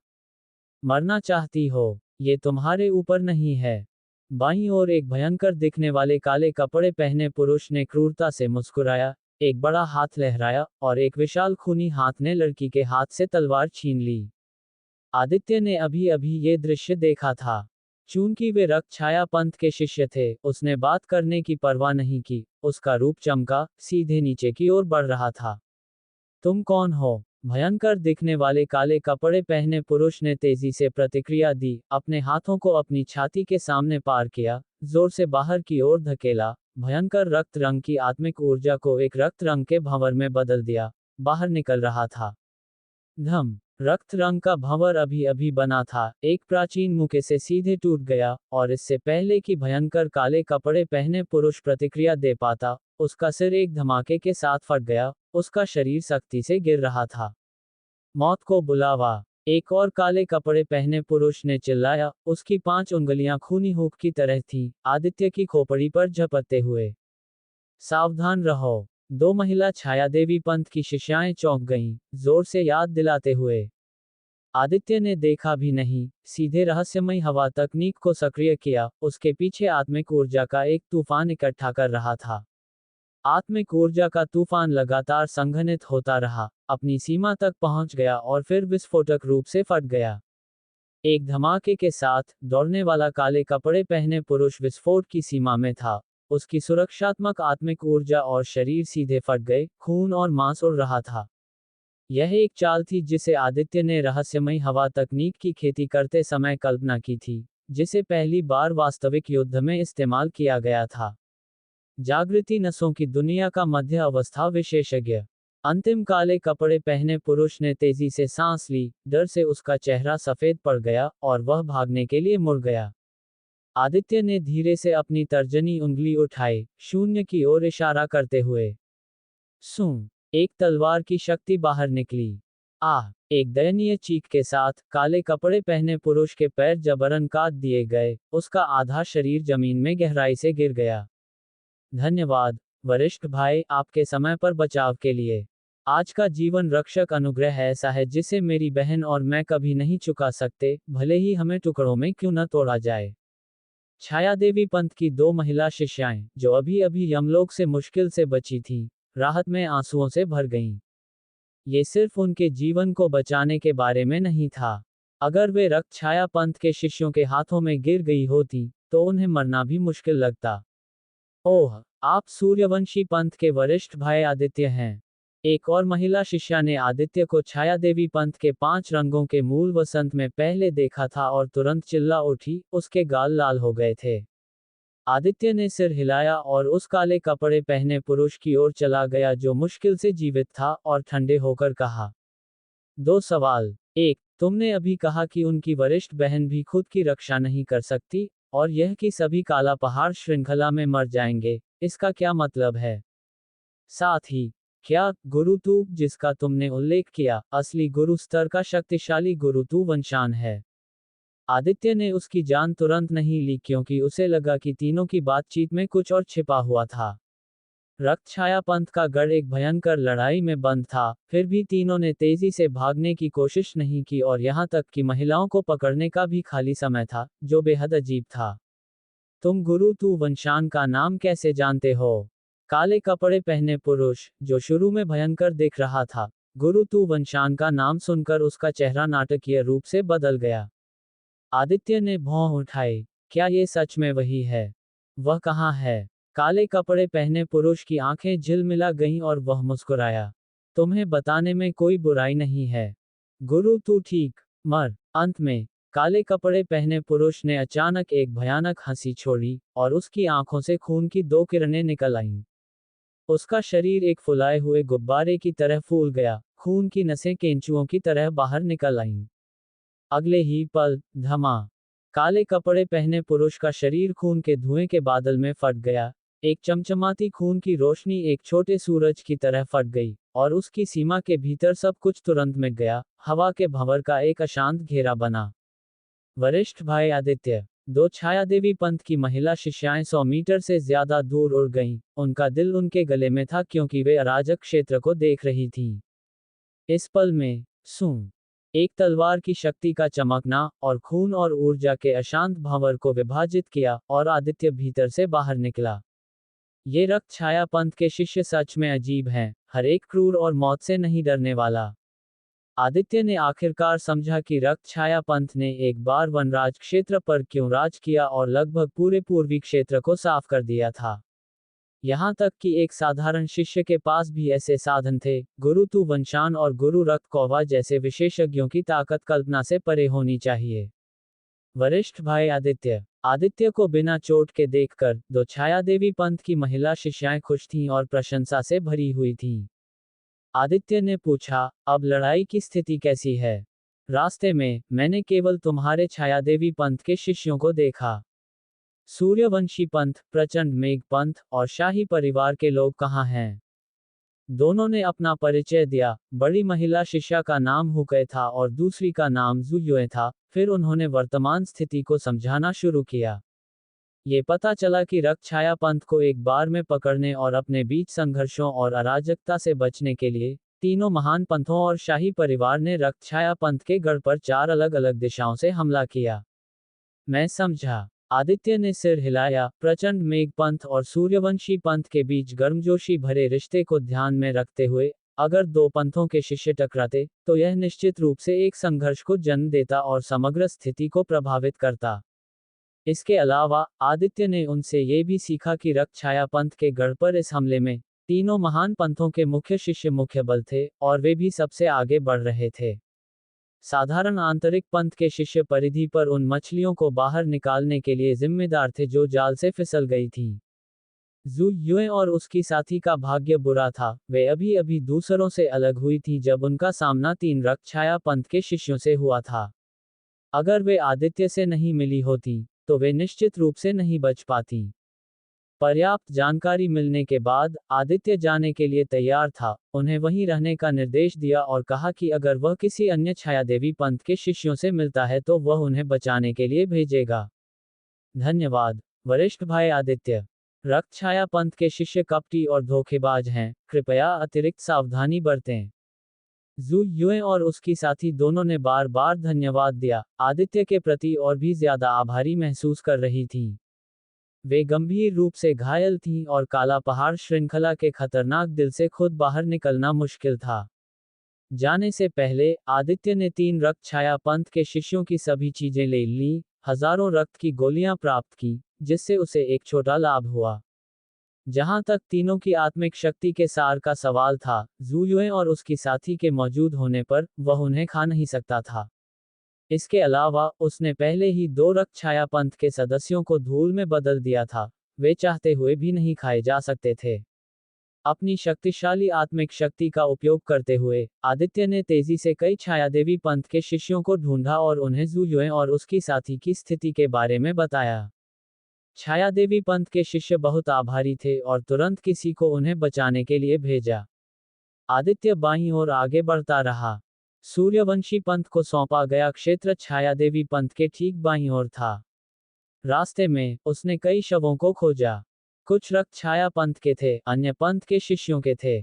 मरना चाहती हो? ये तुम्हारे ऊपर नहीं है। बाईं ओर एक भयंकर दिखने वाले काले कपड़े पहने पुरुष ने क्रूरता से मुस्कुराया, एक बड़ा हाथ लहराया, और एक विशाल खूनी हाथ ने लड़की के हाथ से तलवार छीन ली। आदित्य ने अभी अभी ये दृश्य देखा था। चूंकि वे रक्त छाया पंथ के शिष्य थे, उसने बात करने की परवाह नहीं की, उसका रूप चमका, सीधे नीचे की ओर बढ़ रहा था। तुम कौन हो? भयंकर दिखने वाले काले कपड़े पहने पुरुष ने तेजी से प्रतिक्रिया दी, अपने हाथों को अपनी छाती के सामने पार किया, जोर से बाहर की ओर धकेला, भयंकर रक्त रंग की आत्मिक ऊर्जा को एक रक्त रंग के भंवर में बदल दिया, बाहर निकल रहा था। धम, रक्त रंग का भंवर अभी अभी बना था, एक प्राचीन मुके से सीधे टूट गया, और इससे पहले कि भयंकर काले कपड़े पहने पुरुष प्रतिक्रिया दे पाता, उसका सिर एक धमाके के साथ फट गया, उसका शरीर सख्ती से गिर रहा था। मौत को बुलावा, एक और काले कपड़े पहने पुरुष ने चिल्लाया, उसकी 5 उंगलियां खूनी हुक की तरह थीं, आदित्य की खोपड़ी पर झपटते हुए। सावधान रहो। 2 महिला छायादेवी पंथ की शिष्याएं चौंक गईं, जोर से याद दिलाते हुए। आदित्य ने देखा भी नहीं, सीधे रहस्यमयी हवा तकनीक को सक्रिय किया, उसके पीछे आत्मिक ऊर्जा का एक तूफान इकट्ठा कर रहा था। आत्मिक ऊर्जा का तूफान लगातार संघनित होता रहा, अपनी सीमा तक पहुंच गया और फिर विस्फोटक रूप से फट गया। एक धमाके के साथ, दौड़ने वाला काले कपड़े पहने पुरुष विस्फोट की सीमा में था, उसकी सुरक्षात्मक आत्मिक ऊर्जा और शरीर सीधे फट गए, खून और मांस उड़ रहा था। यह एक चाल थी जिसे आदित्य ने रहस्यमयी हवा तकनीक की खेती करते समय कल्पना की थी, जिसे पहली बार वास्तविक युद्ध में इस्तेमाल किया गया था। जागृति नसों की दुनिया का मध्य अवस्था विशेषज्ञ। अंतिम काले कपड़े पहने पुरुष ने तेजी से सांस ली, डर से उसका चेहरा सफेद पड़ गया, और वह भागने के लिए मुड़ गया। आदित्य ने धीरे से अपनी तर्जनी उंगली उठाई, शून्य की ओर इशारा करते हुए। सूं, एक तलवार की शक्ति बाहर निकली। एक दयनीय चीख के साथ काले कपड़े पहने पुरुष के पैर जबरन काट दिए गए, उसका आधा शरीर जमीन में गहराई से गिर गया। धन्यवाद वरिष्ठ भाई, आपके समय पर बचाव के लिए। आज का जीवन रक्षक अनुग्रह ऐसा है जिसे मेरी बहन और मैं कभी नहीं चुका सकते, भले ही हमें टुकड़ों में क्यों न तोड़ा जाए। छायादेवी पंथ की 2 महिला शिष्याएं, जो अभी अभी यमलोक से मुश्किल से बची थीं, राहत में आंसुओं से भर गईं। ये सिर्फ उनके जीवन को बचाने के बारे में नहीं था। अगर वे रक्त छाया पंथ के शिष्यों के हाथों में गिर गई होती, तो उन्हें मरना भी मुश्किल लगता। ओह, आप सूर्यवंशी पंथ के वरिष्ठ भाई आदित्य हैं। एक और महिला शिष्या ने आदित्य को छायादेवी पंथ के 5 रंगों के मूल वसंत में पहले देखा था और तुरंत चिल्ला उठी, उसके गाल लाल हो गए थे। आदित्य ने सिर हिलाया और उस काले कपड़े पहने पुरुष की ओर चला गया जो मुश्किल से जीवित था, और ठंडे होकर कहा, 2 सवाल। 1, तुमने अभी कहा कि उनकी वरिष्ठ बहन भी खुद की रक्षा नहीं कर सकती, और यह कि सभी काला पहाड़ श्रृंखला में मर जाएंगे, इसका क्या मतलब है? साथ ही, क्या गुरु तू जिसका तुमने उल्लेख किया, असली गुरु स्तर का शक्तिशाली गुरु तू वंशान है? आदित्य ने उसकी जान तुरंत नहीं ली क्योंकि उसे लगा कि तीनों की बातचीत में कुछ और छिपा हुआ था। रक्त छाया पंथ का गढ़ एक भयंकर लड़ाई में बंद था, फिर भी तीनों ने तेजी से भागने की कोशिश नहीं की और यहाँ तक कि महिलाओं को पकड़ने का भी खाली समय था, जो बेहद अजीब था। तुम गुरु तू वंशान का नाम कैसे जानते हो? काले कपड़े पहने पुरुष, जो शुरू में भयंकर दिख रहा था, गुरु तू वंशान का नाम सुनकर उसका चेहरा नाटकीय रूप से बदल गया। आदित्य ने भौं उठाई, क्या ये सच में वही है? वह कहाँ है? काले कपड़े पहने पुरुष की आंखें झिलमिला गईं और वह मुस्कुराया। तुम्हें बताने में कोई बुराई नहीं है। गुरु तू ठीक मर। अंत में, काले कपड़े पहने पुरुष ने अचानक एक भयानक हंसी छोड़ी, और उसकी आंखों से खून की 2 किरणें निकल आईं। उसका शरीर एक फुलाए हुए गुब्बारे की तरह फूल गया, खून की नसें केंचुओं की तरह बाहर निकल आईं। अगले ही पल, धमा, काले कपड़े पहने पुरुष का शरीर खून के धुएं के बादल में फट गया। एक चमचमाती खून की रोशनी एक छोटे सूरज की तरह फट गई, और उसकी सीमा के भीतर सब कुछ तुरंत मिट गया। हवा के भंवर का एक अशांत घेरा बना। वरिष्ठ भाई आदित्य, 2 छायादेवी पंथ की महिला शिष्याएं 100 मीटर से ज्यादा दूर उड़ गईं। उनका दिल उनके गले में था क्योंकि वे अराजक क्षेत्र को देख रही थीं। इस पल में, सूं, एक तलवार की शक्ति का चमकना, और खून और ऊर्जा के अशांत भंवर को विभाजित किया, और आदित्य भीतर से बाहर निकला। ये रक्त छाया पंथ के शिष्य सच में अजीब हैं, हर एक क्रूर और मौत से नहीं डरने वाला। आदित्य ने आखिरकार समझा कि रक्त छाया पंथ ने एक बार वनराज क्षेत्र पर क्यों राज किया और लगभग पूरे पूर्वी क्षेत्र को साफ कर दिया था। यहाँ तक कि एक साधारण शिष्य के पास भी ऐसे साधन थे। गुरु तू वंशान और गुरु रक्त कौवा जैसे विशेषज्ञों की ताकत कल्पना से परे होनी चाहिए। वरिष्ठ भाई आदित्य, आदित्य को बिना चोट के देखकर 2 छायादेवी पंथ की महिला शिष्याएं खुश थीं और प्रशंसा से भरी हुई थीं। आदित्य ने पूछा, अब लड़ाई की स्थिति कैसी है? रास्ते में, मैंने केवल तुम्हारे छायादेवी पंथ के शिष्यों को देखा। सूर्यवंशी पंथ, प्रचंड मेघ पंथ, और शाही परिवार के लोग कहाँ हैं? दोनों ने अपना परिचय दिया। बड़ी महिला शिष्या का नाम हुकै था और दूसरी का नाम जुयुए था। फिर उन्होंने वर्तमान स्थिति को समझाना शुरू किया। ये पता चला कि रक्त छाया पंथ को एक बार में पकड़ने और अपने बीच संघर्षों और अराजकता से बचने के लिए, तीनों महान पंथों और शाही परिवार ने रक्त छाया पंथ के गढ़ पर 4 अलग अलग दिशाओं से हमला किया। मैं समझा। आदित्य ने सिर हिलाया। प्रचंड मेघ पंथ और सूर्यवंशी पंथ के बीच गर्मजोशी भरे रिश्ते को ध्यान में रखते हुए, अगर 2 पंथों के शिष्य टकराते, तो यह निश्चित रूप से एक संघर्ष को जन्म देता और समग्र स्थिति को प्रभावित करता। इसके अलावा, आदित्य ने उनसे ये भी सीखा कि रक्त छाया पंथ के गढ़ पर इस हमले में, तीनों महान पंथों के मुख्य शिष्य मुख्य बल थे, और वे भी सबसे आगे बढ़ रहे थे। साधारण आंतरिक पंथ के शिष्य परिधि पर उन मछलियों को बाहर निकालने के लिए जिम्मेदार थे जो जाल से फिसल गई थीं। जू युए और उसकी साथी का भाग्य बुरा था, वे अभी अभी दूसरों से अलग हुई थी जब उनका सामना 3 रक्त छाया पंथ के शिष्यों से हुआ था। अगर वे आदित्य से नहीं मिली होती, तो वे निश्चित रूप से नहीं बच पाती। पर्याप्त जानकारी मिलने के बाद आदित्य जाने के लिए तैयार था, उन्हें वहीं रहने का निर्देश दिया और कहा कि अगर वह किसी अन्य छायादेवी पंथ के शिष्यों से मिलता है तो वह उन्हें बचाने के लिए भेजेगा। धन्यवाद, वरिष्ठ भाई आदित्य। रक्त छाया पंथ के शिष्य कपटी और धोखेबाज हैं, कृपया अतिरिक्त सावधानी बरतें। जू युए और उसकी साथी दोनों ने बार बार धन्यवाद दिया, आदित्य के प्रति और भी ज्यादा आभारी महसूस कर रही थीं। वे गंभीर रूप से घायल थीं और काला पहाड़ श्रृंखला के खतरनाक दिल से खुद बाहर निकलना मुश्किल था। जाने से पहले आदित्य ने 3 रक्त छाया पंथ के शिष्यों की सभी चीजें ले लीं, हजारों रक्त की गोलियां प्राप्त की, जिससे उसे एक छोटा लाभ हुआ। जहां तक तीनों की आत्मिक शक्ति के सार का सवाल था, जू युए और उसकी साथी के मौजूद होने पर वह उन्हें खा नहीं सकता था। इसके अलावा उसने पहले ही 2 रक्त छाया पंथ के सदस्यों को धूल में बदल दिया था, वे चाहते हुए भी नहीं खाए जा सकते थे। अपनी शक्तिशाली आत्मिक शक्ति का उपयोग करते हुए आदित्य ने तेजी से कई छायादेवी पंथ के शिष्यों को ढूंढा और उन्हें जू युए और उसकी साथी की स्थिति के बारे में बताया। छायादेवी पंथ के शिष्य बहुत आभारी थे और तुरंत किसी को उन्हें बचाने के लिए भेजा। आदित्य बाईं ओर आगे बढ़ता रहा। सूर्यवंशी पंथ को सौंपा गया क्षेत्र छायादेवी पंथ के ठीक बाईं ओर था। रास्ते में उसने कई शवों को खोजा। कुछ रक्त छाया पंथ के थे, अन्य पंथ के शिष्यों के थे।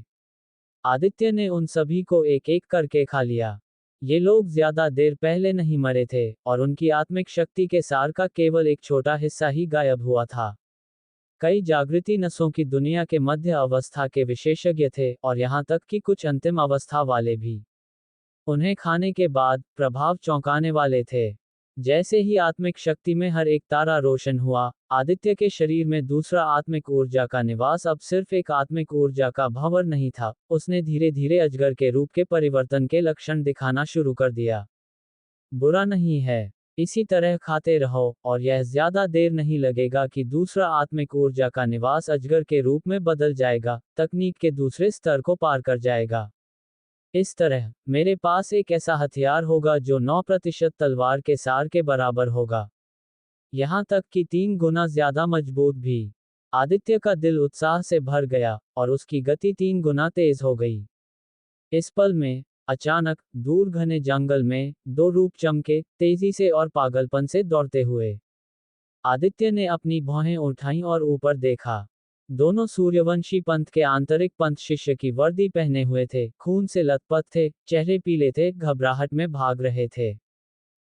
आदित्य ने उन सभी को एक एक करके खा लिया। ये लोग ज्यादा देर पहले नहीं मरे थे और उनकी आत्मिक शक्ति के सार का केवल एक छोटा हिस्सा ही गायब हुआ था। कई जागृति नसों की दुनिया के मध्य अवस्था के विशेषज्ञ थे और यहाँ तक कि कुछ अंतिम अवस्था वाले भी। उन्हें खाने के बाद प्रभाव चौंकाने वाले थे। जैसे ही आत्मिक शक्ति में हर एक तारा रोशन हुआ, आदित्य के शरीर में दूसरा आत्मिक ऊर्जा का निवास अब सिर्फ एक आत्मिक ऊर्जा का भंवर नहीं था, उसने धीरे धीरे अजगर के रूप के परिवर्तन के लक्षण दिखाना शुरू कर दिया। बुरा नहीं है, इसी तरह खाते रहो और यह ज्यादा देर नहीं लगेगा कि दूसरा आत्मिक ऊर्जा का निवास अजगर के रूप में बदल जाएगा, तकनीक के दूसरे स्तर को पार कर जाएगा। इस तरह मेरे पास एक ऐसा हथियार होगा जो 9% तलवार के सार के बराबर होगा, यहाँ तक कि 3 गुना ज्यादा मजबूत भी। आदित्य का दिल उत्साह से भर गया और उसकी गति 3 गुना तेज हो गई। इस पल में अचानक दूर घने जंगल में 2 रूप चमके, तेजी से और पागलपन से दौड़ते हुए। आदित्य ने अपनी भौहें उठाईं और ऊपर देखा। दोनों सूर्यवंशी पंथ के आंतरिक पंथ शिष्य की वर्दी पहने हुए थे, खून से लथपथ थे, चेहरे पीले थे, घबराहट में भाग रहे थे।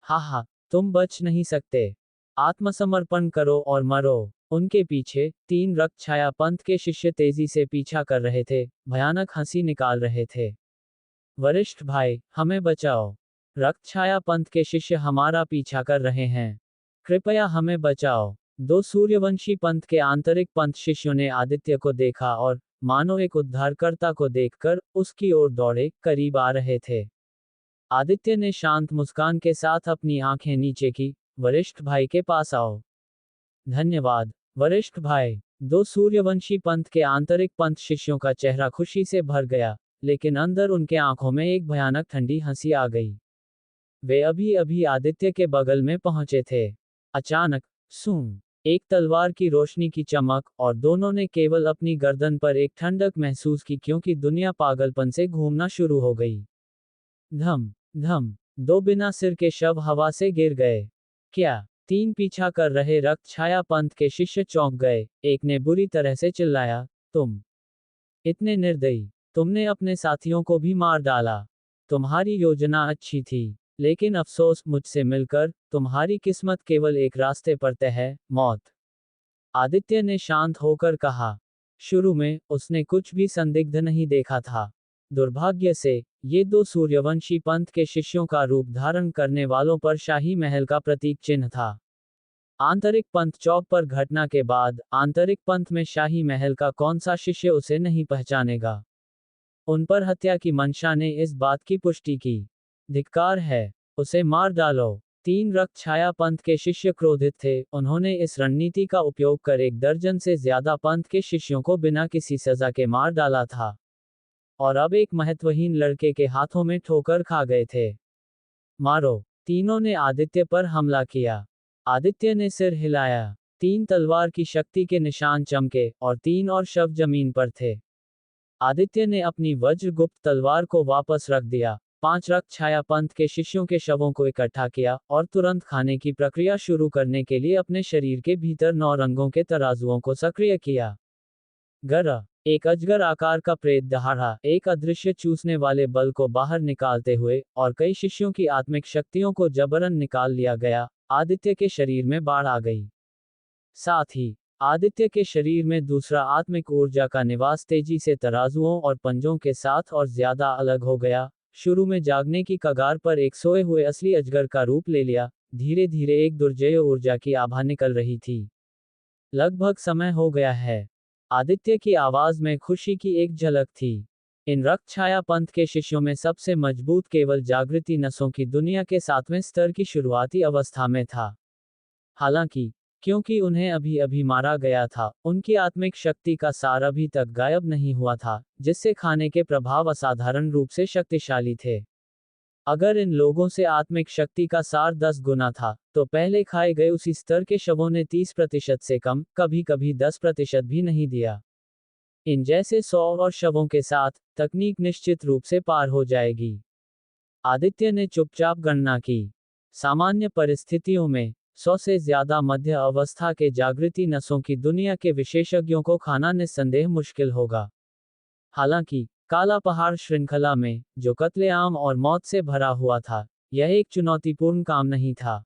हा, तुम बच नहीं सकते, आत्मसमर्पण करो और मरो। उनके पीछे 3 रक्त छाया पंथ के शिष्य तेजी से पीछा कर रहे थे, भयानक हंसी निकाल रहे थे। वरिष्ठ भाई, हमें बचाओ, रक्त छाया पंथ के शिष्य हमारा पीछा कर रहे हैं, कृपया हमें बचाओ। 2 सूर्यवंशी पंथ के आंतरिक पंथ शिष्यों ने आदित्य को देखा और मानो एक उद्धारकर्ता को देखकर उसकी ओर दौड़े, करीब आ रहे थे। आदित्य ने शांत मुस्कान के साथ अपनी आंखें नीचे की, वरिष्ठ भाई के पास आओ। धन्यवाद, वरिष्ठ भाई। 2 सूर्यवंशी पंथ के आंतरिक पंथ शिष्यों का चेहरा खुशी से भर गया, लेकिन अंदर उनके आंखों में एक भयानक ठंडी हंसी आ गई। वे अभी अभी आदित्य के बगल में पहुंचे थे। अचानक सूं, एक तलवार की रोशनी की चमक और दोनों ने केवल अपनी गर्दन पर एक ठंडक महसूस की क्योंकि दुनिया पागलपन से घूमना शुरू हो गई। धम धम, 2 बिना सिर के शव हवा से गिर गए। क्या? 3 पीछा कर रहे रक्त छाया पंथ के शिष्य चौंक गए। एक ने बुरी तरह से चिल्लाया, तुम इतने निर्दयी, तुमने अपने साथियों को भी मार डाला। तुम्हारी योजना अच्छी थी, लेकिन अफसोस, मुझसे मिलकर तुम्हारी किस्मत केवल एक रास्ते पर तय है, मौत। आदित्य ने शांत होकर कहा। शुरू में उसने कुछ भी संदिग्ध नहीं देखा था। दुर्भाग्य से ये 2 सूर्यवंशी पंथ के शिष्यों का रूप धारण करने वालों पर शाही महल का प्रतीक चिन्ह था। आंतरिक पंथ चौक पर घटना के बाद आंतरिक पंथ में शाही महल का कौन सा शिष्य उसे नहीं पहचानेगा। उन पर हत्या की मंशा ने इस बात की पुष्टि की। धिक्कार है, उसे मार डालो। 3 रक्त छाया पंथ के शिष्य क्रोधित थे, उन्होंने इस रणनीति का उपयोग कर 1 दर्जन से ज्यादा पंथ के शिष्यों को बिना किसी सजा के मार डाला था और अब एक महत्वहीन लड़के के हाथों में ठोकर खा गए थे। मारो, तीनों ने आदित्य पर हमला किया। आदित्य ने सिर हिलाया। 3 तलवार की शक्ति के निशान चमके और 3 और शव जमीन पर थे। आदित्य ने अपनी वज्रगुप्त तलवार को वापस रख दिया, 5 रक्त छाया पंथ के शिष्यों के शवों को इकट्ठा किया और तुरंत खाने की प्रक्रिया शुरू करने के लिए अपने शरीर के भीतर 9 रंगों के तराजुओं को सक्रिय किया। गर एक अजगर आकार का प्रेत दहाड़ा एक अदृश्य चूसने वाले बल को बाहर निकालते हुए और कई शिष्यों की आत्मिक शक्तियों को जबरन निकाल लिया गया। आदित्य के शरीर में बाढ़ आ गई। साथ ही आदित्य के शरीर में दूसरा आत्मिक ऊर्जा का निवास तेजी से तराजुओं और पंजों के साथ और ज्यादा अलग हो गया। शुरू में जागने की कगार पर एक सोए हुए असली अजगर का रूप ले लिया, धीरे धीरे एक दुर्जय ऊर्जा की आभा निकल रही थी। लगभग समय हो गया है। आदित्य की आवाज में खुशी की एक झलक थी। इन रक्त छाया पंथ के शिष्यों में सबसे मजबूत केवल जागृति नसों की दुनिया के 7वें स्तर की शुरुआती अवस्था में था। हालांकि क्योंकि उन्हें अभी अभी मारा गया था, उनकी आत्मिक शक्ति का सार अभी तक गायब नहीं हुआ था, जिससे खाने के प्रभाव असाधारण रूप से शक्तिशाली थे। अगर इन लोगों से आत्मिक शक्ति का सार 10 गुना था, तो पहले खाए गए उसी स्तर के शवों ने 30% से कम, कभी कभी 10% भी नहीं दिया। इन जैसे 100 और शवों के साथ, तकनीक निश्चित रूप से पार हो जाएगी। आदित्य ने चुपचाप गणना की। सामान्य परिस्थितियों में 100 से ज्यादा मध्य अवस्था के जागृति नसों की दुनिया के विशेषज्ञों को खाना निस्संदेह मुश्किल होगा। हालांकि काला पहाड़ श्रृंखला में, जो कत्लेआम और मौत से भरा हुआ था, यह एक चुनौतीपूर्ण काम नहीं था।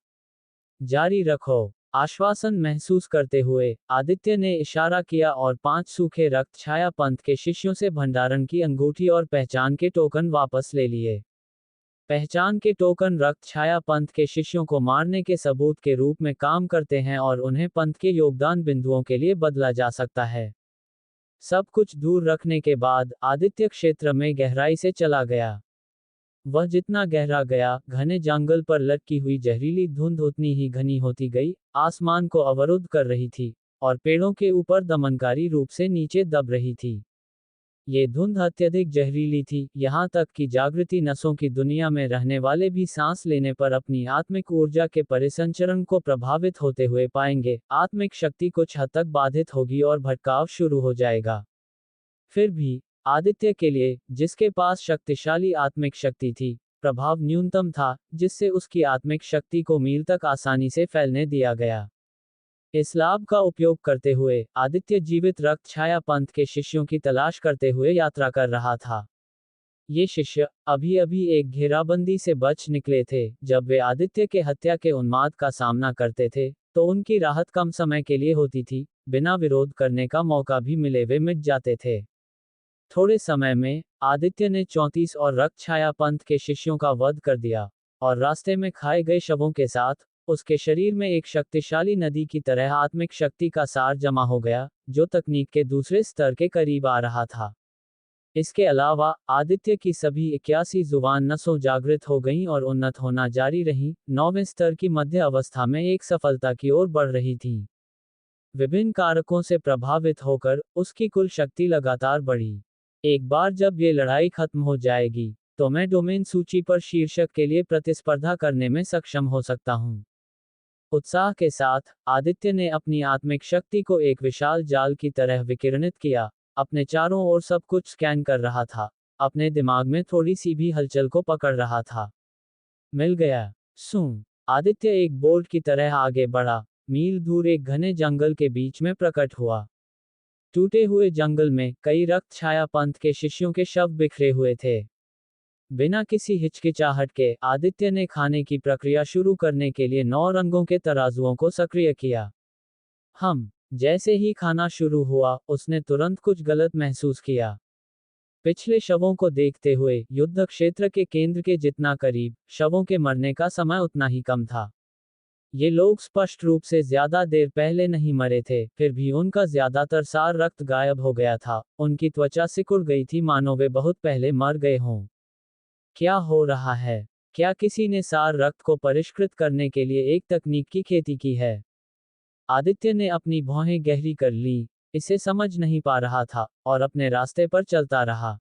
जारी रखो, आश्वासन महसूस करते हुए आदित्य ने इशारा किया और 5 सूखे रक्त छाया पंथ के शिष्यों से भंडारण की अंगूठी और पहचान के टोकन वापस ले लिए। पहचान के टोकन रक्त छाया पंथ के शिष्यों को मारने के सबूत के रूप में काम करते हैं और उन्हें पंथ के योगदान बिंदुओं के लिए बदला जा सकता है। सब कुछ दूर रखने के बाद आदित्य क्षेत्र में गहराई से चला गया। वह जितना गहरा गया, घने जंगल पर लटकी हुई जहरीली धुंध उतनी ही घनी होती गई, आसमान को अवरुद्ध कर रही थी और पेड़ों के ऊपर दमनकारी रूप से नीचे दब रही थी। ये धुंध अत्यधिक जहरीली थी, यहाँ तक कि जागृति नसों की दुनिया में रहने वाले भी सांस लेने पर अपनी आत्मिक ऊर्जा के परिसंचरण को प्रभावित होते हुए पाएंगे। आत्मिक शक्ति कुछ हद तक बाधित होगी और भटकाव शुरू हो जाएगा। फिर भी आदित्य के लिए, जिसके पास शक्तिशाली आत्मिक शक्ति थी, प्रभाव न्यूनतम था, जिससे उसकी आत्मिक शक्ति को मील तक आसानी से फैलने दिया गया। इस लाभ का उपयोग करते हुए आदित्य जीवित रक्त छाया पंथ के शिष्यों की तलाश करते हुए यात्रा कर रहा था। ये शिष्य अभी अभी एक घेराबंदी से बच निकले थे। जब वे आदित्य के हत्या के उन्माद का सामना करते थे, तो उनकी राहत कम समय के लिए होती थी। बिना विरोध करने का मौका भी मिले वे मिट जाते थे। थोड़े समय में आदित्य ने 34 और रक्त छाया पंथ के शिष्यों का वध कर दिया, और रास्ते में खाए गए शवों के साथ उसके शरीर में एक शक्तिशाली नदी की तरह आत्मिक शक्ति का सार जमा हो गया, जो तकनीक के दूसरे स्तर के करीब आ रहा था। इसके अलावा आदित्य की सभी 81 जुबान नसों जागृत हो गईं और उन्नत होना जारी रहीं, 9वें स्तर की मध्य अवस्था में एक सफलता की ओर बढ़ रही थी। विभिन्न कारकों से प्रभावित होकर उसकी कुल शक्ति लगातार बढ़ी। एक बार जब ये लड़ाई खत्म हो जाएगी, तो मैं डोमेन सूची पर शीर्षक के लिए प्रतिस्पर्धा करने में सक्षम हो सकता हूँ। उत्साह के साथ आदित्य ने अपनी आत्मिक शक्ति को एक विशाल जाल की तरह विकिरणित किया, अपने चारों ओर सब कुछ स्कैन कर रहा था, अपने दिमाग में थोड़ी सी भी हलचल को पकड़ रहा था। मिल गया। आदित्य एक बोल्ट की तरह आगे बढ़ा, मील दूर एक घने जंगल के बीच में प्रकट हुआ। टूटे हुए जंगल में कई रक्त छाया पंथ के शिष्यों के शव बिखरे हुए थे। बिना किसी हिचकिचाहट के आदित्य ने खाने की प्रक्रिया शुरू करने के लिए 9 रंगों के तराजुओं को सक्रिय किया। जैसे ही खाना शुरू हुआ, उसने तुरंत कुछ गलत महसूस किया। पिछले शवों को देखते हुए युद्ध क्षेत्र के केंद्र के जितना करीब, शवों के मरने का समय उतना ही कम था। ये लोग स्पष्ट रूप से ज्यादा देर पहले नहीं मरे थे, फिर भी उनका ज्यादातर सार रक्त गायब हो गया था। उनकी त्वचा सिकुड़ गई थी, मानो वे बहुत पहले मर गए हों। क्या हो रहा है? क्या किसी ने सार रक्त को परिष्कृत करने के लिए एक तकनीक की खेती की है? आदित्य ने अपनी भौहें गहरी कर ली, इसे समझ नहीं पा रहा था, और अपने रास्ते पर चलता रहा।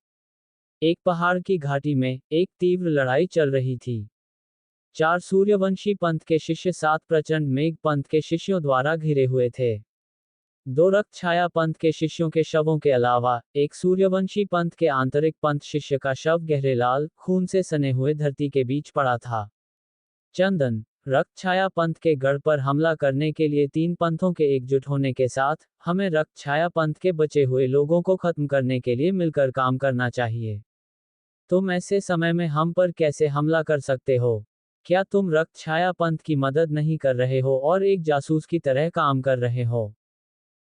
एक पहाड़ की घाटी में एक तीव्र लड़ाई चल रही थी। 4 सूर्यवंशी पंथ के शिष्य 7 प्रचंड मेघ पंथ के शिष्यों द्वारा घिरे हुए थे। 2 रक्त छाया पंथ के शिष्यों के शवों के अलावा एक सूर्यवंशी पंथ के आंतरिक पंथ शिष्य का शव गहरे लाल खून से सने हुए धरती के बीच पड़ा था। चंदन रक्त छाया पंथ के गढ़ पर हमला करने के लिए 3 पंथों के एकजुट होने के साथ हमें रक्त छाया पंथ के बचे हुए लोगों को खत्म करने के लिए मिलकर काम करना चाहिए। तुम ऐसे समय में हम पर कैसे हमला कर सकते हो? क्या तुम रक्त छाया पंथ की मदद नहीं कर रहे हो और एक जासूस की तरह काम कर रहे हो?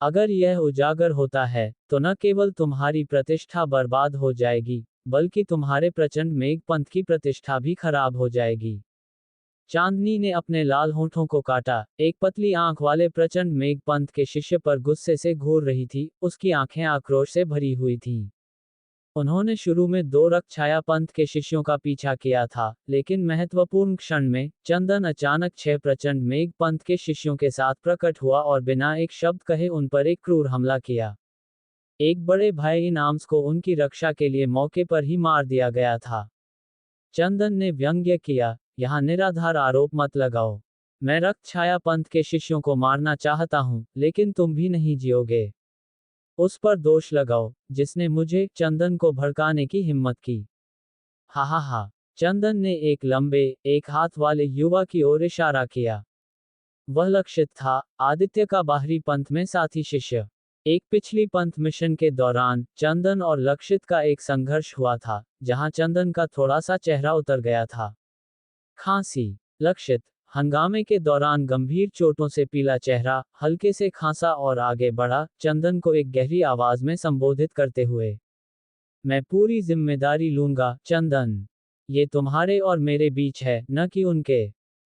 अगर यह उजागर होता है तो न केवल तुम्हारी प्रतिष्ठा बर्बाद हो जाएगी, बल्कि तुम्हारे प्रचंड मेघ पंथ की प्रतिष्ठा भी खराब हो जाएगी। चांदनी ने अपने लाल होंठों को काटा। एक पतली आंख वाले प्रचंड मेघ पंथ के शिष्य पर गुस्से से घूर रही थी, उसकी आंखें आक्रोश से भरी हुई थीं। उन्होंने शुरू में 2 रक्त छाया पंथ के शिष्यों का पीछा किया था, लेकिन महत्वपूर्ण क्षण में चंदन अचानक 6 प्रचंड मेघ पंथ के शिष्यों के साथ प्रकट हुआ और बिना एक शब्द कहे उन पर एक क्रूर हमला किया। एक बड़े भाई इनाम्स को उनकी रक्षा के लिए मौके पर ही मार दिया गया था। चंदन ने व्यंग्य किया, यहाँ निराधार आरोप मत लगाओ। मैं रक्त छाया पंथ के शिष्यों को मारना चाहता हूँ, लेकिन तुम भी नहीं जियोगे। उस पर दोष लगाओ जिसने मुझे चंदन को भड़काने की हिम्मत की। हा हा हा। चंदन ने एक लंबे एक हाथ वाले युवा की ओर इशारा किया। वह लक्षित था, आदित्य का बाहरी पंथ में साथी शिष्य। एक पिछली पंथ मिशन के दौरान चंदन और लक्षित का एक संघर्ष हुआ था, जहां चंदन का थोड़ा सा चेहरा उतर गया था। खांसी। लक्षित हंगामे के दौरान गंभीर चोटों से पीला चेहरा, हल्के से खांसा और आगे बढ़ा, चंदन को एक गहरी आवाज में संबोधित करते हुए। मैं पूरी जिम्मेदारी लूंगा, चंदन। ये तुम्हारे और मेरे बीच है, न कि उनके।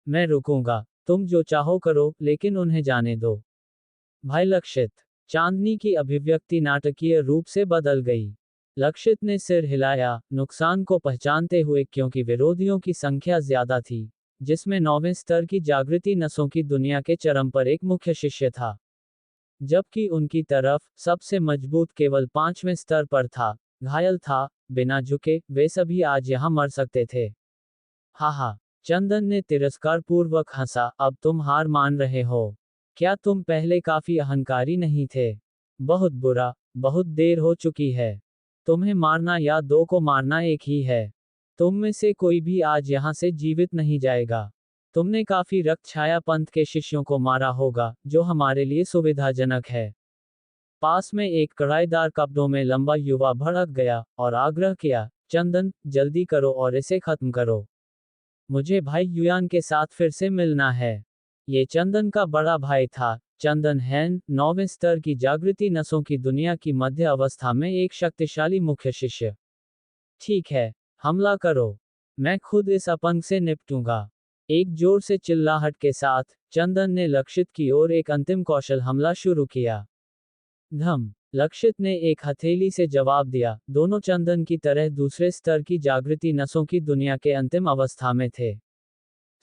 मैं रुकूंगा। तुम जो चाहो करो, लेकिन उन्हें जाने दो। भाई लक्षित। चांदनी की अभिव्यक्ति नाटकीय रूप से बदल गई। लक्षित ने सिर हिलाया, नुकसान को पहचानते हुए, क्योंकि विरोधियों की संख्या ज्यादा थी, जिसमें 9वें स्तर की जागृति नसों की दुनिया के चरम पर एक मुख्य शिष्य था, जबकि उनकी तरफ सबसे मजबूत केवल 5वें स्तर पर था। घायल था, बिना झुके, वे सभी आज यहां मर सकते थे। हा हा। चंदन ने तिरस्कारपूर्वक हंसा, अब तुम हार मान रहे हो। क्या तुम पहले काफी अहंकारी नहीं थे? बहुत बुरा, बहुत देर हो चुकी है। तुम्हें मारना या 2 को मारना एक ही है। तुम में से कोई भी आज यहाँ से जीवित नहीं जाएगा। तुमने काफी रक्त छाया पंथ के शिष्यों को मारा होगा, जो हमारे लिए सुविधाजनक है। पास में एक कड़ाईदार कपड़ों में लंबा युवा भड़क गया और आग्रह किया, चंदन, जल्दी करो और इसे खत्म करो। मुझे भाई युयान के साथ फिर से मिलना है। ये चंदन का बड़ा भाई था। चंदन हैन, 9वें स्तर की जागृति नसों की दुनिया की मध्य अवस्था में एक शक्तिशाली मुख्य शिष्य। ठीक है, हमला करो। मैं खुद इस अपंग से निपटूंगा। एक जोर से चिल्लाहट के साथ चंदन ने लक्षित की ओर एक अंतिम कौशल हमला शुरू किया। धम। लक्षित ने एक हथेली से जवाब दिया। दोनों चंदन की तरह दूसरे स्तर की जागृति नसों की दुनिया के अंतिम अवस्था में थे।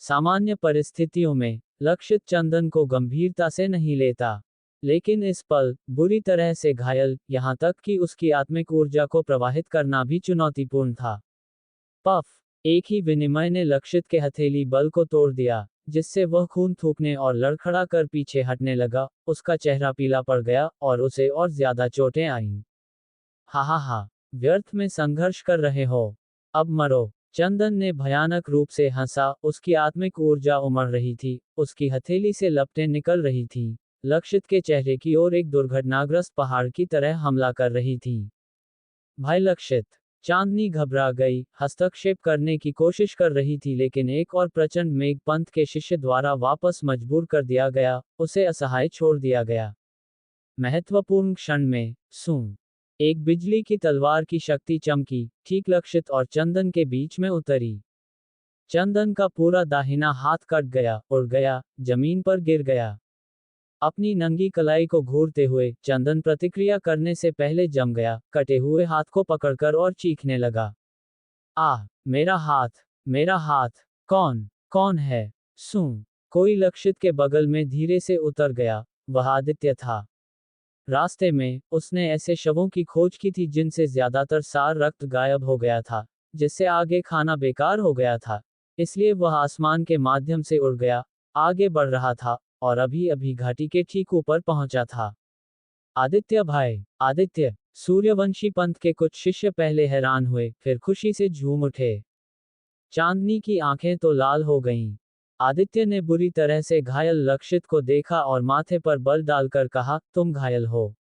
सामान्य परिस्थितियों में लक्षित चंदन को गंभीरता से नहीं लेता, लेकिन इस पल बुरी तरह से घायल, यहां तक कि उसकी आत्मिक ऊर्जा को प्रवाहित करना भी चुनौतीपूर्ण था। पफ। एक ही विनिमय ने लक्षित के हथेली बल को तोड़ दिया, जिससे वह खून थूकने और लड़खड़ा कर पीछे हटने लगा। उसका चेहरा पीला पड़ गया और उसे और ज्यादा चोटें आईं। हा हा हा। व्यर्थ में संघर्ष कर रहे हो। अब मरो। चंदन ने भयानक रूप से हंसा, उसकी आत्मिक ऊर्जा उमड़ रही थी, उसकी हथेली से लपटें निकल रही थीं, लक्षित के चेहरे की ओर एक दुर्घटनाग्रस्त पहाड़ की तरह हमला कर रही थी। भाई लक्षित। चांदनी घबरा गई, हस्तक्षेप करने की कोशिश कर रही थी, लेकिन एक और प्रचंड मेघ पंथ के शिष्य द्वारा वापस मजबूर कर दिया गया, उसे असहाय छोड़ दिया गया। महत्वपूर्ण क्षण में सूं एक बिजली की तलवार की शक्ति चमकी, ठीक लक्षित और चंदन के बीच में उतरी। चंदन का पूरा दाहिना हाथ कट गया, उड़ गया, जमीन पर गिर गया। अपनी नंगी कलाई को घूरते हुए चंदन प्रतिक्रिया करने से पहले जम गया, कटे हुए हाथ को पकड़कर और चीखने लगा। आह, मेरा हाथ, मेरा हाथ। कौन कौन है? सूं कोई लक्षित के बगल में धीरे से उतर गया। वह आदित्य था। रास्ते में उसने ऐसे शवों की खोज की थी जिनसे ज्यादातर सार रक्त गायब हो गया था, जिससे आगे खाना बेकार हो गया था। इसलिए वह आसमान के माध्यम से उड़ गया, आगे बढ़ रहा था, और अभी अभी घाटी के ठीक ऊपर पहुंचा था। आदित्य भाई, आदित्य! सूर्यवंशी पंथ के कुछ शिष्य पहले हैरान हुए, फिर खुशी से झूम उठे। चांदनी की आंखें तो लाल हो गईं। आदित्य ने बुरी तरह से घायल लक्षित को देखा और माथे पर बल डालकर कहा, तुम घायल हो।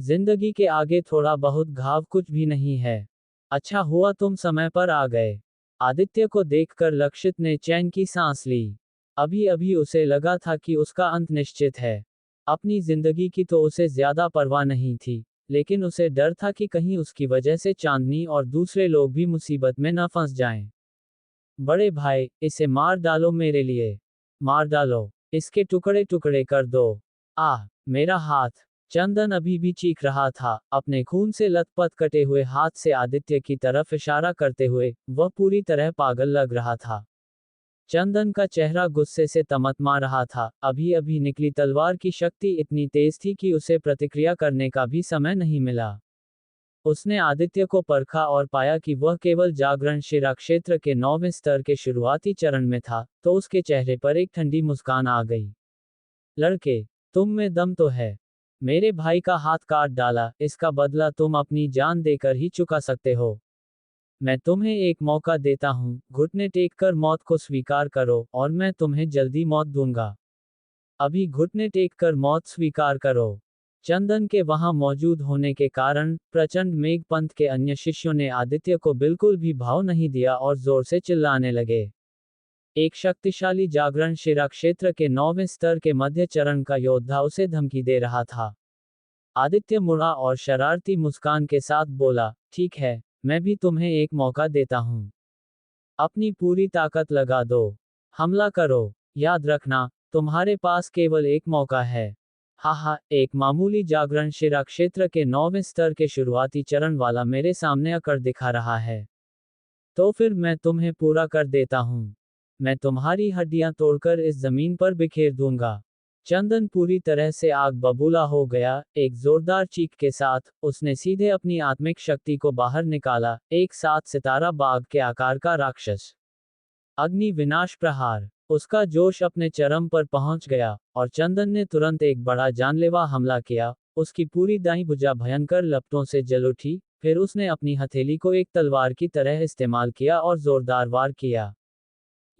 जिंदगी के आगे थोड़ा बहुत घाव कुछ भी नहीं है। अच्छा हुआ तुम समय पर आ गए। आदित्य को देखकर लक्षित ने चैन की सांस ली। अभी अभी उसे लगा था कि उसका अंत निश्चित है। अपनी जिंदगी की तो उसे ज्यादा परवाह नहीं थी, लेकिन उसे डर था कि कहीं उसकी वजह से चांदनी और दूसरे लोग भी मुसीबत में न फंस जाएं। बड़े भाई, इसे मार डालो मेरे लिए। मार डालो। इसके टुकड़े टुकड़े कर दो। आह, मेरा हाथ! चंदन अभी भी चीख रहा था, अपने खून से लथपथ कटे हुए हाथ से आदित्य की तरफ इशारा करते हुए। वह पूरी तरह पागल लग रहा था। चंदन का चेहरा गुस्से से तमतमा रहा था। अभी अभी निकली तलवार की शक्ति इतनी तेज थी कि उसे प्रतिक्रिया करने का भी समय नहीं मिला। उसने आदित्य को परखा और पाया कि वह केवल जागरण शिरा क्षेत्र के 9वें स्तर के शुरुआती चरण में था, तो उसके चेहरे पर एक ठंडी मुस्कान आ गई। लड़के, तुम में दम तो है। मेरे भाई का हाथ काट डाला, इसका बदला तुम अपनी जान देकर ही चुका सकते हो। मैं तुम्हें एक मौका देता हूँ, घुटने टेक कर मौत को स्वीकार करो और मैं तुम्हें जल्दी मौत दूंगा। अभी घुटने टेक कर मौत स्वीकार करो। चंदन के वहां मौजूद होने के कारण प्रचंड मेघपंथ के अन्य शिष्यों ने आदित्य को बिल्कुल भी भाव नहीं दिया और जोर से चिल्लाने लगे। एक शक्तिशाली जागरण शिरा क्षेत्र के 9वें स्तर के मध्य चरण का योद्धा उसे धमकी दे रहा था। आदित्य मुड़ा और शरारती मुस्कान के साथ बोला, ठीक है, मैं भी तुम्हें एक मौका देता हूं। अपनी पूरी ताकत लगा दो। हमला करो। याद रखना, तुम्हारे पास केवल एक मौका है। हाँ, एक मामूली जागरण शिरा क्षेत्र के 9वें स्तर के शुरुआती चरण वाला मेरे सामने अकड़ दिखा रहा है। तो फिर मैं तुम्हें पूरा कर देता हूँ। मैं तुम्हारी हड्डियां तोड़कर इस जमीन पर बिखेर दूंगा। चंदन पूरी तरह से आग बबूला हो गया। एक जोरदार चीख के साथ उसने सीधे अपनी आत्मिक शक्ति को बाहर निकाला, एक सात सितारा बाघ के आकार का राक्षस। अग्नि विनाश प्रहार। उसका जोश अपने चरम पर पहुंच गया, और चंदन ने तुरंत एक बड़ा जानलेवा हमला किया। उसकी पूरी दाईं भुजा भयंकर लपटों से जल उठी, फिर उसने अपनी हथेली को एक तलवार की तरह इस्तेमाल किया और जोरदार वार किया।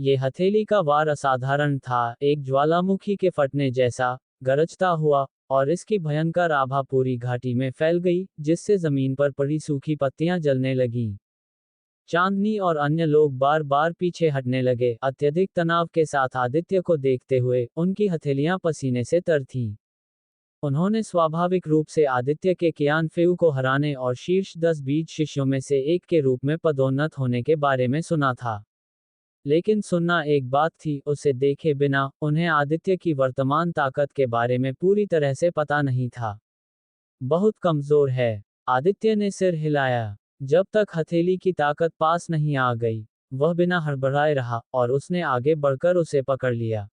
ये हथेली का वार असाधारण था, एक ज्वालामुखी के फटने जैसा, गरजता हुआ, और इसकी भयंकर आभा पूरी घाटी में फैल गई, जिससे जमीन पर पड़ी सूखी पत्तियां जलने लगीं। चांदनी और अन्य लोग बार बार पीछे हटने लगे, अत्यधिक तनाव के साथ आदित्य को देखते हुए। उनकी हथेलियां पसीने से तर थीं। उन्होंने स्वाभाविक रूप से आदित्य के कियान फेउ को हराने और शीर्ष 10 बीज शिष्यों में से एक के रूप में पदोन्नत होने के बारे में सुना था। लेकिन सुनना एक बात थी, उसे देखे बिना उन्हें आदित्य की वर्तमान ताकत के बारे में पूरी तरह से पता नहीं था। बहुत कमजोर है। आदित्य ने सिर हिलाया। जब तक हथेली की ताकत पास नहीं आ गई, वह बिना हड़बड़ाए रहा, और उसने आगे बढ़कर उसे पकड़ लिया।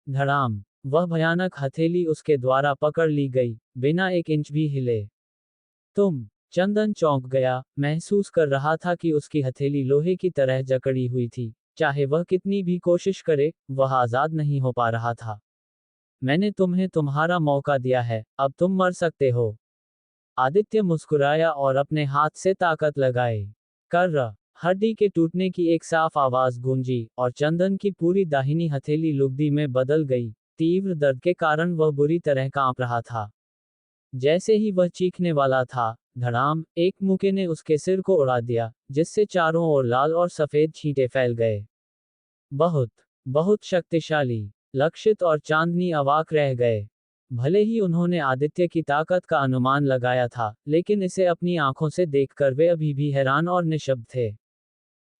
धड़ाम! वह भयानक हथेली उसके द्वारा पकड़ ली गई, बिना एक इंच भी हिले। तुम! चंदन चौंक गया, महसूस कर रहा था कि उसकी हथेली लोहे की तरह जकड़ी हुई थी। चाहे वह कितनी भी कोशिश करे, वह आजाद नहीं हो पा रहा था। मैंने तुम्हें तुम्हारा मौका दिया है, अब तुम मर सकते हो। आदित्य मुस्कुराया और अपने हाथ से ताकत लगाए। कर्र! हड्डी के टूटने की एक साफ आवाज गूंजी, और चंदन की पूरी दाहिनी हथेली लुगदी में बदल गई। तीव्र दर्द के कारण वह बुरी तरह कांप रहा था। जैसे ही वह चीखने वाला था, धड़ाम! एक मुक्के ने उसके सिर को उड़ा दिया, जिससे चारों ओर लाल और सफेद छींटे फैल गए। बहुत, बहुत शक्तिशाली! लक्षित और चांदनी अवाक रह गए। भले ही उन्होंने आदित्य की ताकत का अनुमान लगाया था, लेकिन इसे अपनी आंखों से देखकर वे अभी भी हैरान और निशब्द थे।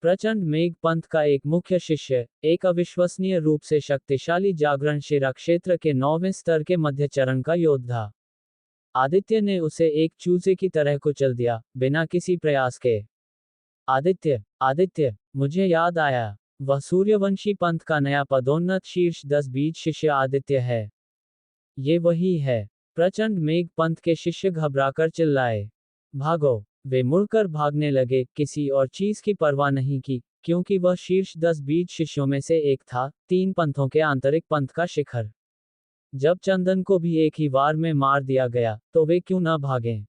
प्रचंड मेघ पंथ का एक मुख्य शिष्य, एक अविश्वसनीय रूप से शक्तिशाली जागरण शिरा क्षेत्र के 9वें स्तर के मध्य चरण का योद्धा। आदित्य ने उसे एक चूजे की तरह कुचल दिया, बिना किसी प्रयास के। आदित्य, आदित्य! मुझे याद आया। वह सूर्यवंशी पंथ का नया पदोन्नत शीर्ष 10 बीज शिष्य आदित्य है। ये वही है। प्रचंड मेघ पंथ के शिष्य घबराकर चिल्लाए। भागो! वे मुड़कर भागने लगे, किसी और चीज की परवाह नहीं की, क्योंकि वह शीर्ष 10 बीज शिष्यों में से एक था, 3 पंथों के आंतरिक पंथ का शिखर। जब चंदन को भी एक ही वार में मार दिया गया, तो वे क्यों न भागें?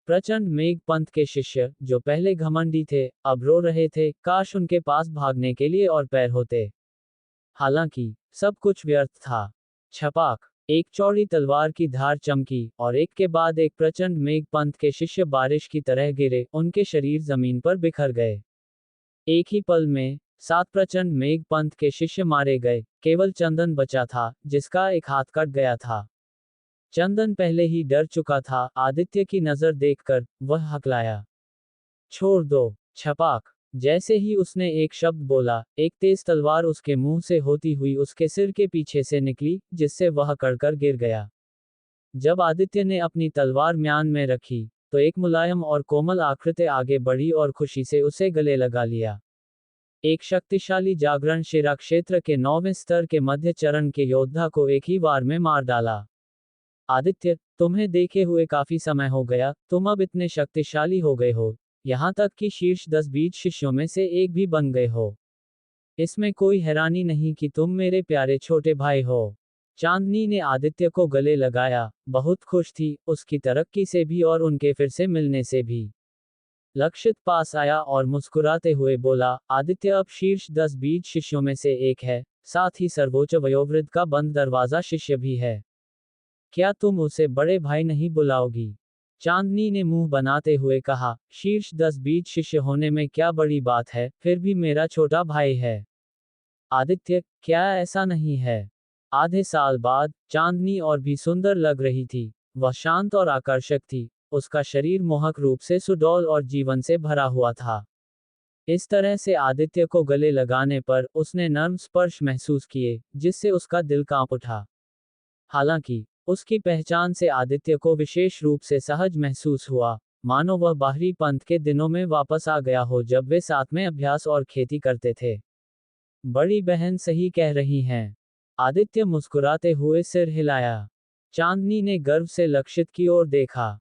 प्रचंड मेघ पंथ के शिष्य, जो पहले घमंडी थे, अब रो रहे थे, काश उनके पास भागने के लिए और पैर होते। हालांकि सब कुछ व्यर्थ था। छपाक, एक चौड़ी तलवार की धार चमकी, और एक के बाद एक प्रचंड मेघ पंथ के शिष्य बारिश की तरह गिरे, उनके शरीर जमीन पर बिखर गए। एक ही पल में 7 प्रचंड मेघ पंथ के शिष्य मारे गए, केवल चंदन बचा था, जिसका एक हाथ कट गया था। चंदन पहले ही डर चुका था, आदित्य की नजर देखकर वह हकलाया, छोड़ दो। छपाक, जैसे ही उसने एक शब्द बोला, एक तेज तलवार उसके मुंह से होती हुई उसके सिर के पीछे से निकली, जिससे वह कड़कर गिर गया। जब आदित्य ने अपनी तलवार म्यान में रखी, तो एक मुलायम और कोमल आकृति आगे बढ़ी और खुशी से उसे गले लगा लिया। एक शक्तिशाली जागरण शिरा क्षेत्र के 9वें स्तर के मध्य चरण के योद्धा को एक ही वार में मार डाला। आदित्य, तुम्हें देखे हुए काफी समय हो गया, तुम अब इतने शक्तिशाली हो गए हो, यहाँ तक कि शीर्ष 10 बीज शिष्यों में से एक भी बन गए हो। इसमें कोई हैरानी नहीं कि तुम मेरे प्यारे छोटे भाई हो। चांदनी ने आदित्य को गले लगाया, बहुत खुश थी, उसकी तरक्की से भी और उनके फिर से मिलने से भी। लक्षित पास आया और मुस्कुराते हुए बोला, आदित्य अब शीर्ष 10 बीज शिष्यों में से एक है, साथ ही सर्वोच्च वयोवृद्ध का बंद दरवाजा शिष्य भी है। क्या तुम उसे बड़े भाई नहीं बुलाओगी? चांदनी ने मुंह बनाते हुए कहा, शीर्ष 10 बीज शिष्य होने में क्या बड़ी बात है, फिर भी मेरा छोटा भाई है। आदित्य, क्या ऐसा नहीं है? आधे साल बाद, चांदनी और भी सुंदर लग रही थी। वह शांत और आकर्षक थी, उसका शरीर मोहक रूप से सुडौल और जीवन से भरा हुआ था। इस तरह से आदित्य को गले लगाने पर उसने नर्म स्पर्श महसूस किए, जिससे उसका दिल कांप उठा। हालांकि उसकी पहचान से आदित्य को विशेष रूप से सहज महसूस हुआ, मानो वह बाहरी पंथ के दिनों में वापस आ गया हो जब वे साथ में अभ्यास और खेती करते थे। बड़ी बहन सही कह रही हैं। आदित्य मुस्कुराते हुए सिर हिलाया। चांदनी ने गर्व से लक्षित की ओर देखा।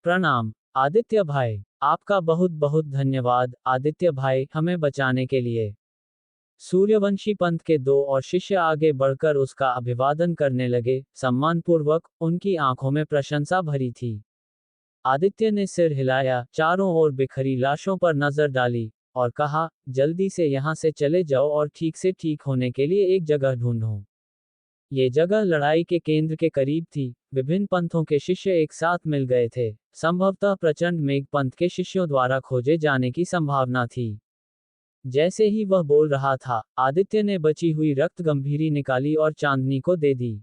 प्रणाम, आदित्य भाई। आपका बहुत बहुत धन्यवाद, आदित्य भाई, हमें बचाने के लिए। सूर्यवंशी पंथ के 2 और शिष्य आगे बढ़कर उसका अभिवादन करने लगे, सम्मानपूर्वक, उनकी आंखों में प्रशंसा भरी थी। आदित्य ने सिर हिलाया, चारों ओर बिखरी लाशों पर नजर डाली, और कहा, जल्दी से यहाँ से चले जाओ और ठीक से ठीक होने के लिए एक जगह ढूंढो। ये जगह लड़ाई के केंद्र के करीब थी, विभिन्न पंथों के शिष्य एक साथ मिल गए थे, संभवतः प्रचंड मेघ पंथ के शिष्यों द्वारा खोजे जाने की संभावना थी। जैसे ही वह बोल रहा था, आदित्य ने बची हुई रक्त गंभीरी निकाली और चांदनी को दे दी।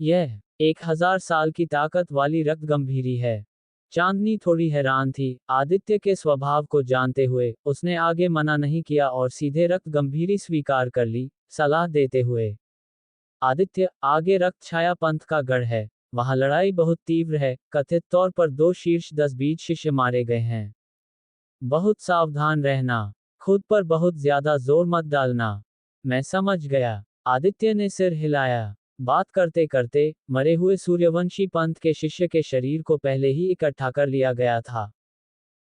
यह 1000 साल की ताकत वाली रक्त गंभीरी है। चांदनी थोड़ी हैरान थी, आदित्य के स्वभाव को जानते हुए, उसने आगे मना नहीं किया और सीधे रक्त गंभीरी स्वीकार कर ली, सलाह देते हुए। आदित्य, आगे रक्त छाया पंथ का गढ़ है, वहां लड़ाई बहुत तीव्र है, कथित तौर पर 2 शीर्ष 10 बीज शिष्य मारे गए हैं। बहुत सावधान रहना, खुद पर बहुत ज्यादा जोर मत डालना। मैं समझ गया, आदित्य ने सिर हिलाया। बात करते करते, मरे हुए सूर्यवंशी पंथ के शिष्य के शरीर को पहले ही इकट्ठा कर लिया गया था।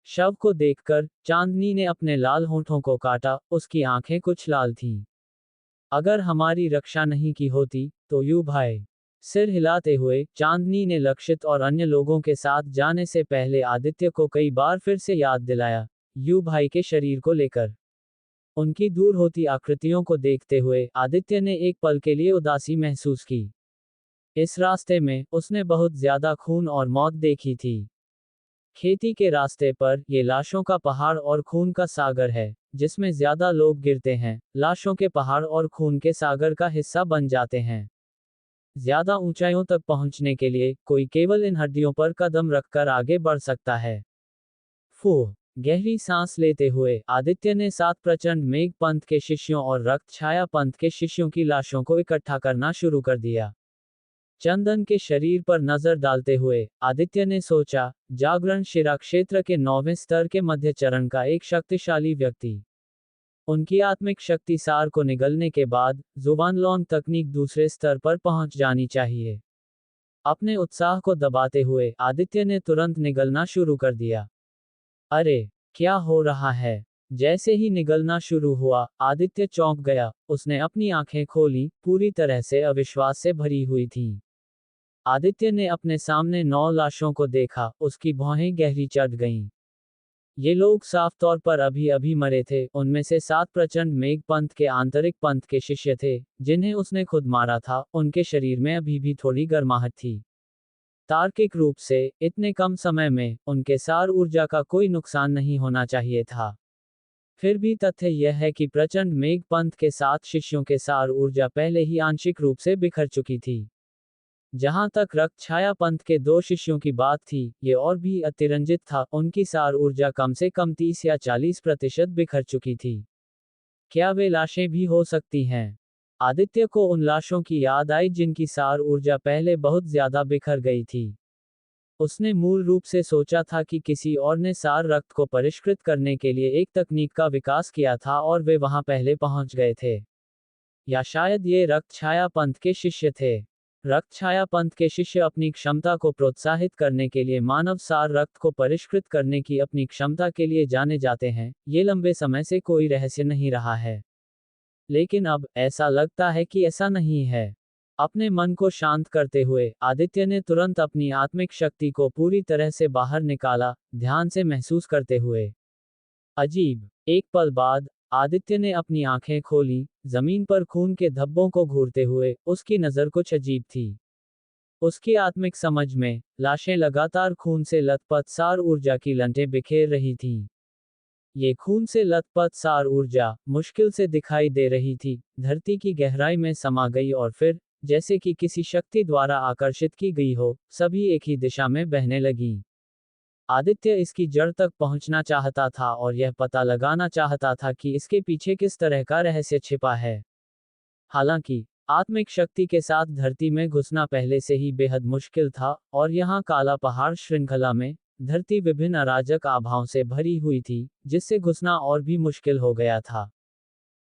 शव को देखकर, चांदनी ने अपने लाल होंठों को काटा, उसकी आंखें कुछ लाल थीं। अगर हमारी रक्षा नहीं की होती, तो यू भाई। सिर हिलाते हुए, चांदनी ने लक्षित और अन्य लोगों के साथ जाने से पहले आदित्य को कई बार फिर से याद दिलाया, यू भाई के शरीर को लेकर। उनकी दूर होती आकृतियों को देखते हुए, आदित्य ने एक पल के लिए उदासी महसूस की। इस रास्ते में, उसने बहुत ज्यादा खून और मौत देखी थी। खेती के रास्ते पर, ये लाशों का पहाड़ और खून का सागर है, जिसमें ज्यादा लोग गिरते हैं, लाशों के पहाड़ और खून के सागर का हिस्सा बन जाते हैं। ज्यादा ऊंचाइयों तक पहुंचने के लिए, कोई केवल इन हड्डियों पर कदम रखकर आगे बढ़ सकता है। फूह, गहरी सांस लेते हुए, आदित्य ने 7 प्रचंड मेघ पंथ के शिष्यों और रक्त छाया पंथ के शिष्यों की लाशों को इकट्ठा करना शुरू कर दिया। चंदन के शरीर पर नजर डालते हुए, आदित्य ने सोचा, जागरण शिरा क्षेत्र के 9वें स्तर के मध्य चरण का एक शक्तिशाली व्यक्ति। उनकी आत्मिक शक्ति सार को निगलने के बाद, जुबानलॉन्ग तकनीक दूसरे स्तर पर पहुंच जानी चाहिए। अपने उत्साह को दबाते हुए, आदित्य ने तुरंत निगलना शुरू कर दिया। अरे, क्या हो रहा है? जैसे ही निगलना शुरू हुआ, आदित्य चौंक गया। उसने अपनी आंखें खोली, पूरी तरह से अविश्वास से भरी हुई थीं। आदित्य ने अपने सामने 9 लाशों को देखा, उसकी भौहें गहरी चढ़ गईं। ये लोग साफ तौर पर अभी अभी मरे थे। उनमें से 7 प्रचंड मेघ पंथ के आंतरिक पंथ के शिष्य थे, जिन्हें उसने खुद मारा था। उनके शरीर में अभी भी थोड़ी गर्माहट थी। तार्किक रूप से, इतने कम समय में, उनके सार ऊर्जा का कोई नुकसान नहीं होना चाहिए था। फिर भी तथ्य यह है कि प्रचंड मेघ पंथ के 7 शिष्यों के सार ऊर्जा पहले ही आंशिक रूप से बिखर चुकी थी। जहां तक रक्त छाया पंथ के 2 शिष्यों की बात थी, ये और भी अतिरंजित था। उनकी सार ऊर्जा कम से कम 30 या 40% बिखर चुकी थी। क्या वे लाशें भी हो सकती हैं? आदित्य को उन लाशों की याद आई जिनकी सार ऊर्जा पहले बहुत ज्यादा बिखर गई थी। उसने मूल रूप से सोचा था कि किसी और ने सार रक्त को परिष्कृत करने के लिए एक तकनीक का विकास किया था और वे वहां पहले पहुंच गए थे। या शायद ये रक्त छाया पंथ के शिष्य थे। रक्त छाया पंथ के शिष्य अपनी क्षमता को प्रोत्साहित करने के लिए मानव सार रक्त को परिष्कृत करने की अपनी क्षमता के लिए जाने जाते हैं। ये लंबे समय से कोई रहस्य नहीं रहा है। लेकिन अब ऐसा लगता है कि ऐसा नहीं है। अपने मन को शांत करते हुए, आदित्य ने तुरंत अपनी आत्मिक शक्ति को पूरी तरह से बाहर निकाला, ध्यान से महसूस करते हुए। अजीब। एक पल बाद, आदित्य ने अपनी आंखें खोली। जमीन पर खून के धब्बों को घूरते हुए, उसकी नजर कुछ अजीब थी। उसकी आत्मिक समझ में, लाशें लगातार खून से लथपथ सार ऊर्जा की लंटें बिखेर रही थीं। ये खून से लथपथ सार ऊर्जा, मुश्किल से दिखाई दे रही थी, धरती की गहराई में समा गई और फिर, जैसे कि किसी शक्ति द्वारा आकर्षित की गई हो, सभी एक ही दिशा में बहने लगीं। आदित्य इसकी जड़ तक पहुंचना चाहता था और यह पता लगाना चाहता था कि इसके पीछे किस तरह का रहस्य छिपा है। हालांकि, आत्मिक शक्ति के साथ धरती में घुसना पहले से ही बेहद मुश्किल था, और यहाँ काला पहाड़ श्रृंखला में, धरती विभिन्न अराजक आभाओं से भरी हुई थी, जिससे घुसना और भी मुश्किल हो गया था।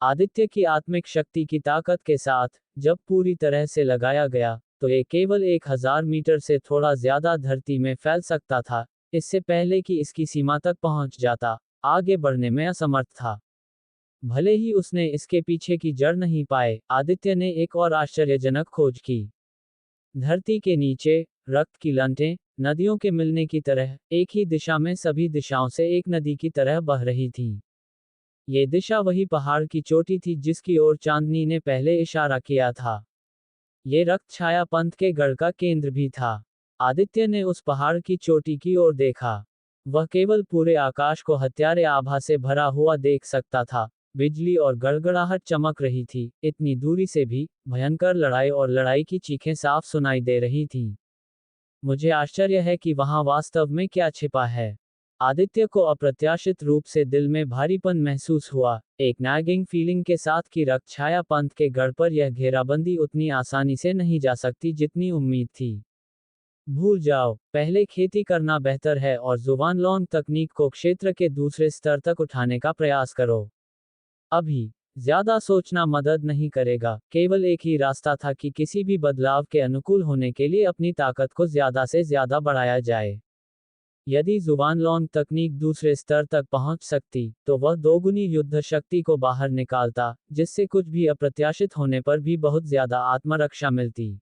आदित्य की आत्मिक शक्ति की ताकत के साथ, जब पूरी तरह से लगाया गया, तो ये केवल 1000 मीटर से थोड़ा ज्यादा धरती में फैल सकता था। इससे पहले कि इसकी सीमा तक पहुंच जाता, आगे बढ़ने में असमर्थ था। भले ही उसने इसके पीछे की जड़ नहीं पाए, आदित्य ने एक और आश्चर्यजनक खोज की। धरती के नीचे, रक्त की लंटें, नदियों के मिलने की तरह, एक ही दिशा में सभी दिशाओं से एक नदी की तरह बह रही थीं। ये दिशा वही पहाड़ की चोटी थी जिसकी ओर चांदनी ने पहले इशारा किया था। ये रक्त छाया पंथ के गढ़ का केंद्र भी था। आदित्य ने उस पहाड़ की चोटी की ओर देखा। वह केवल पूरे आकाश को हत्यारे आभा से भरा हुआ देख सकता था। बिजली और गड़गड़ाहट चमक रही थी, इतनी दूरी से भी, भयंकर लड़ाई और लड़ाई की चीखें साफ सुनाई दे रही थीं। मुझे आश्चर्य है कि वहां वास्तव में क्या छिपा है। आदित्य को अप्रत्याशित रूप से दिल में भारीपन महसूस हुआ, एक नैगिंग फीलिंग के साथ कि रक्त छाया पंथ के गढ़ पर यह घेराबंदी उतनी आसानी से नहीं जा सकती जितनी उम्मीद थी। भूल जाओ, पहले खेती करना बेहतर है और जुबान लॉन्ग तकनीक को क्षेत्र के दूसरे स्तर तक उठाने का प्रयास करो। अभी ज्यादा सोचना मदद नहीं करेगा। केवल एक ही रास्ता था कि किसी भी बदलाव के अनुकूल होने के लिए अपनी ताकत को ज्यादा से ज्यादा बढ़ाया जाए। यदि जुबान लॉन्ग तकनीक दूसरे स्तर तक पहुंच सकती, तो वह दोगुनी युद्ध शक्ति को बाहर निकालता, जिससे कुछ भी अप्रत्याशित होने पर भी बहुत ज्यादा आत्मरक्षा मिलती।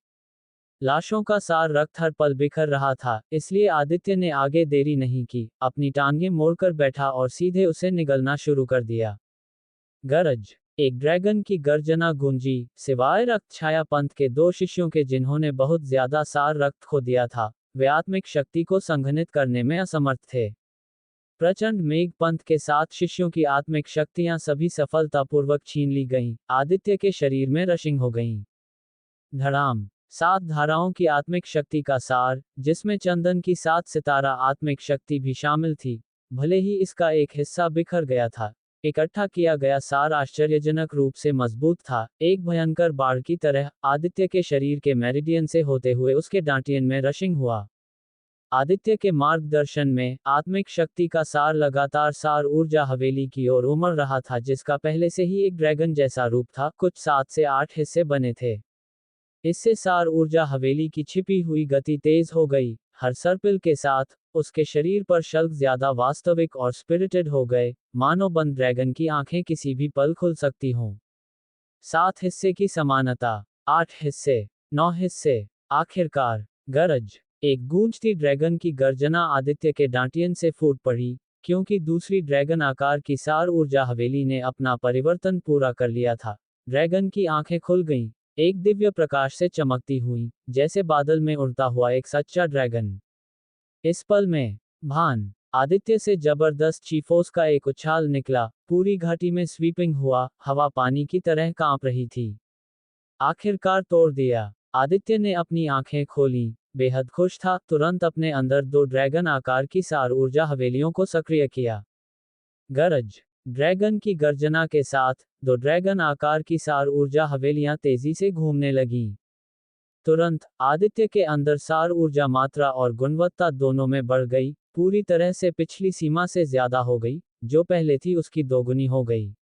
लाशों का सार रक्त हर पल बिखर रहा था, इसलिए आदित्य ने आगे देरी नहीं की, अपनी टांगें मोड़कर बैठा और सीधे उसे निगलना शुरू कर दिया। गरज। एक ड्रैगन की गर्जना गूंजी, सिवाय रक्त छाया पंथ के 2 शिष्यों के जिन्होंने बहुत ज्यादा सार रक्त खो दिया था, वे आत्मिक शक्ति को संघनित करने में असमर्थ थे। प्रचंड मेघ पंथ के 7 शिष्यों की आत्मिक शक्तियां सभी सफलतापूर्वक छीन ली गईं, आदित्य के शरीर में रशिंग हो गईं। धड़ाम। 7 धाराओं की आत्मिक शक्ति का सार, जिसमें चंदन की 7 सितारा आत्मिक शक्ति भी शामिल थी, भले ही इसका एक हिस्सा बिखर गया था, इकट्ठा किया गया सार आश्चर्यजनक रूप से मजबूत था। एक भयंकर बाढ़ की तरह, आदित्य के शरीर के मेरिडियन से होते हुए उसके डांटियन में रशिंग हुआ। आदित्य के मार्गदर्शन में, आत्मिक शक्ति का सार लगातार सार ऊर्जा हवेली की ओर उमड़ रहा था जिसका पहले से ही एक ड्रैगन जैसा रूप था। कुछ 7 से 8 हिस्से बने थे। इससे सार ऊर्जा हवेली की छिपी हुई गति तेज हो गई। हर सर्पिल के साथ उसके शरीर पर शल्क ज्यादा वास्तविक और स्पिरिटेड हो गए, मानो बंद ड्रैगन की आंखें किसी भी पल खुल सकती हों। 7 हिस्से की समानता, 8 हिस्से, 9 हिस्से। आखिरकार, गरज। एक गूंजती ड्रैगन की गर्जना आदित्य के डांटियन से फूट पड़ी, क्योंकि दूसरी ड्रैगन आकार की सार ऊर्जा हवेली ने अपना परिवर्तन पूरा कर लिया था। ड्रैगन की आंखें खुल गईं, एक दिव्य प्रकाश से चमकती हुई, जैसे बादल में उड़ता हुआ एक सच्चा ड्रैगन। इस पल में, भान, आदित्य से जबरदस्त चीफोर्स का एक उछाल निकला, पूरी घाटी में स्वीपिंग हुआ, हवा पानी की तरह कांप रही थी। आखिरकार तोड़ दिया। आदित्य ने अपनी आंखें खोलीं, बेहद खुश था, तुरंत अपने अंदर 2 ड्रैगन आकार की सार ऊर्जा हवेलियों को सक्रिय किया। गरज। ड्रैगन की गर्जना के साथ 2 ड्रैगन आकार की सार ऊर्जा हवेलियां तेजी से घूमने लगीं। तुरंत, आदित्य के अंदर सार ऊर्जा मात्रा और गुणवत्ता दोनों में बढ़ गई, पूरी तरह से पिछली सीमा से ज्यादा हो गई, जो पहले थी उसकी दोगुनी हो गई।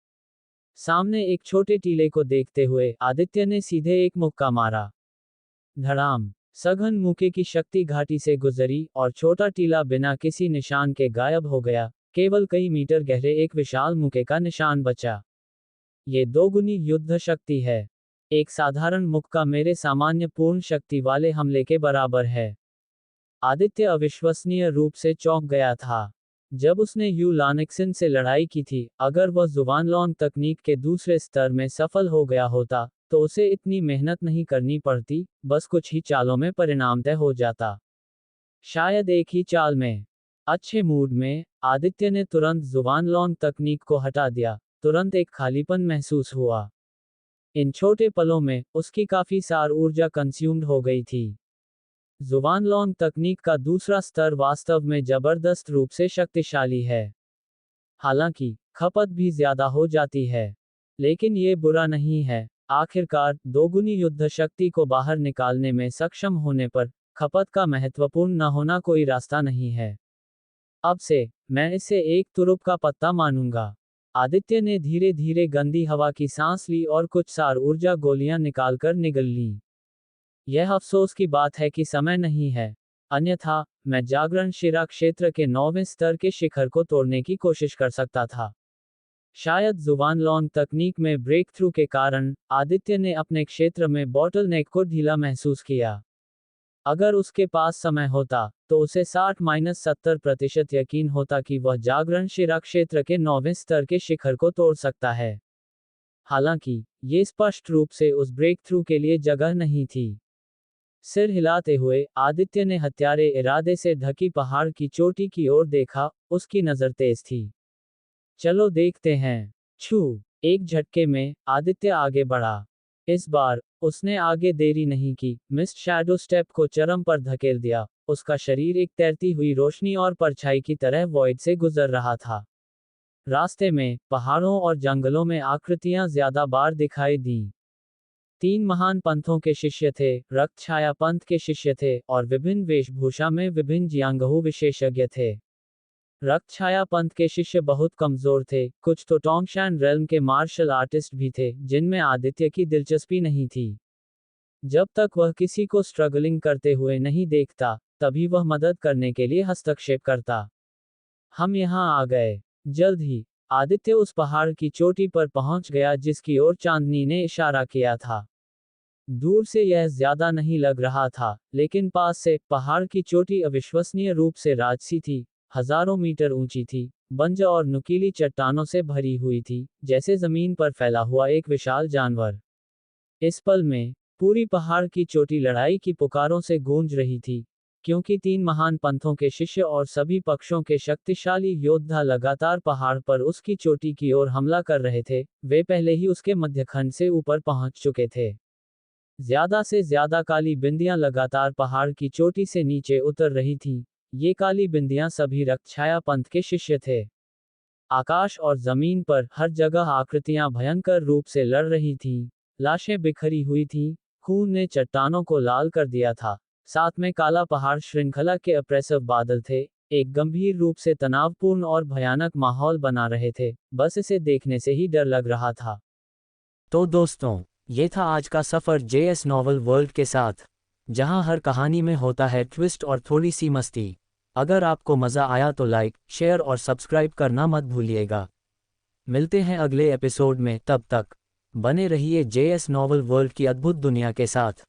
सामने एक छोटे टीले को देखते हुए आदित्य ने सीधे एक मुक्का मारा। धड़ाम। सघन मुक्के की शक्ति घाटी से गुजरी और छोटा टीला बिना किसी निशान के गायब हो गया, केवल कई मीटर गहरे एक विशाल मुक्के का निशान बचा। ये दोगुनी युद्ध शक्ति है। एक साधारण मुक्का मेरे सामान्य पूर्ण शक्ति वाले हमले के बराबर है। आदित्य अविश्वसनीय रूप से चौंक गया था। जब उसने यू लानिक्सन से लड़ाई की थी, अगर वह जुबानलॉन्ग तकनीक के दूसरे स्तर में सफल हो गया होता, तो उसे इतनी मेहनत नहीं करनी पड़ती, बस कुछ ही चालों में परिणाम तय हो जाता। शायद एक ही चाल में। अच्छे मूड में, आदित्य ने तुरंत जुबानलॉन्ग तकनीक को हटा दिया, तुरंत एक खालीपन महसूस हुआ। इन छोटे पलों में, उसकी काफी सार ऊर्जा कंज्यूम्ड हो गई थी। जुबानलॉन्ग तकनीक का दूसरा स्तर वास्तव में जबरदस्त रूप से शक्तिशाली है। हालांकि, खपत भी ज्यादा हो जाती है। लेकिन ये बुरा नहीं है। आखिरकार, दोगुनी युद्ध शक्ति को बाहर निकालने में सक्षम होने पर, खपत का महत्वपूर्ण न होना कोई रास्ता नहीं है। अब से, मैं इसे एक तुरुप का पत्ता मानूंगा। आदित्य ने धीरे धीरे गंदी हवा की सांस ली और कुछ सार ऊर्जा गोलियां निकालकर निगल लीं। यह अफसोस की बात है कि समय नहीं है, अन्यथा मैं जागरण शिरा क्षेत्र के 9वें स्तर के शिखर को तोड़ने की कोशिश कर सकता था। शायद जुबानलॉन्ग तकनीक में ब्रेक थ्रू के कारण आदित्य ने अपने क्षेत्र में बॉटलनेक को ढीला महसूस किया। अगर उसके पास समय होता, तो उसे 60-70% यकीन होता कि वह जागरण शिरा क्षेत्र के 9वें स्तर के शिखर को तोड़ सकता है। हालांकि, ये स्पष्ट रूप से उस ब्रेक थ्रू के लिए जगह नहीं थी। सिर हिलाते हुए, आदित्य ने हत्यारे इरादे से ढकी पहाड़ की चोटी की ओर देखा, उसकी नजर तेज थी। चलो देखते हैं। छू! एक झटके में, आदित्य आगे बढ़ा। इस बार, उसने आगे देरी नहीं की, मिस्ट शैडो स्टेप को चरम पर धकेल दिया, उसका शरीर एक तैरती हुई रोशनी और परछाई की तरह वॉइड से गुजर रहा था। रास्ते में, पहाड़ों और जंगलों में आकृतियां ज्यादा बार दिखाई दीं। 3 महान पंथों के शिष्य थे, रक्त छाया पंथ के शिष्य थे, और विभिन्न वेशभूषा में विभिन्न जियांगहू विशेषज्ञ थे। रक्त छाया पंथ के शिष्य बहुत कमजोर थे, कुछ तो टोंगशान रेल्म के मार्शल आर्टिस्ट भी थे, जिनमें आदित्य की दिलचस्पी नहीं थी। जब तक वह किसी को स्ट्रगलिंग करते हुए नहीं देखता, तभी वह मदद करने के लिए हस्तक्षेप करता। हम यहाँ आ गए। जल्द ही, आदित्य उस पहाड़ की चोटी पर पहुंच गया जिसकी ओर चांदनी ने इशारा किया था। दूर से यह ज्यादा नहीं लग रहा था, लेकिन पास से, पहाड़ की चोटी अविश्वसनीय रूप से राजसी थी, हजारों मीटर ऊंची थी, बंजर और नुकीली चट्टानों से भरी हुई थी, जैसे जमीन पर फैला हुआ एक विशाल जानवर। इस पल में, पूरी पहाड़ की चोटी लड़ाई की पुकारों से गूंज रही थी, क्योंकि 3 महान पंथों के शिष्य और सभी पक्षों के शक्तिशाली योद्धा लगातार पहाड़ पर उसकी चोटी की ओर हमला कर रहे थे, वे पहले ही उसके मध्यखंड से ऊपर पहुंच चुके थे। ज्यादा से ज्यादा काली बिंदियां लगातार पहाड़ की चोटी से नीचे उतर रही थीं। ये काली बिंदियां सभी रक्तछाया पंथ के शिष्य थे। आकाश और जमीन पर हर जगह आकृतियां भयंकर रूप से लड़ रही थीं, लाशें बिखरी हुई थीं, खून ने चट्टानों को लाल कर दिया था। साथ में काला पहाड़ श्रृंखला के अप्रेसिव बादल थे, एक गंभीर रूप से तनावपूर्ण और भयानक माहौल बना रहे थे, बस इसे देखने से ही डर लग रहा था। तो दोस्तों, ये था आज का सफर जेएस नॉवल वर्ल्ड के साथ। जहां हर कहानी में होता है ट्विस्ट और थोड़ी सी मस्ती। अगर आपको मज़ा आया तो लाइक, शेयर और सब्सक्राइब करना मत भूलिएगा। मिलते हैं अगले एपिसोड में, तब तक बने रहिए जेएस नॉवल वर्ल्ड की अद्भुत दुनिया के साथ।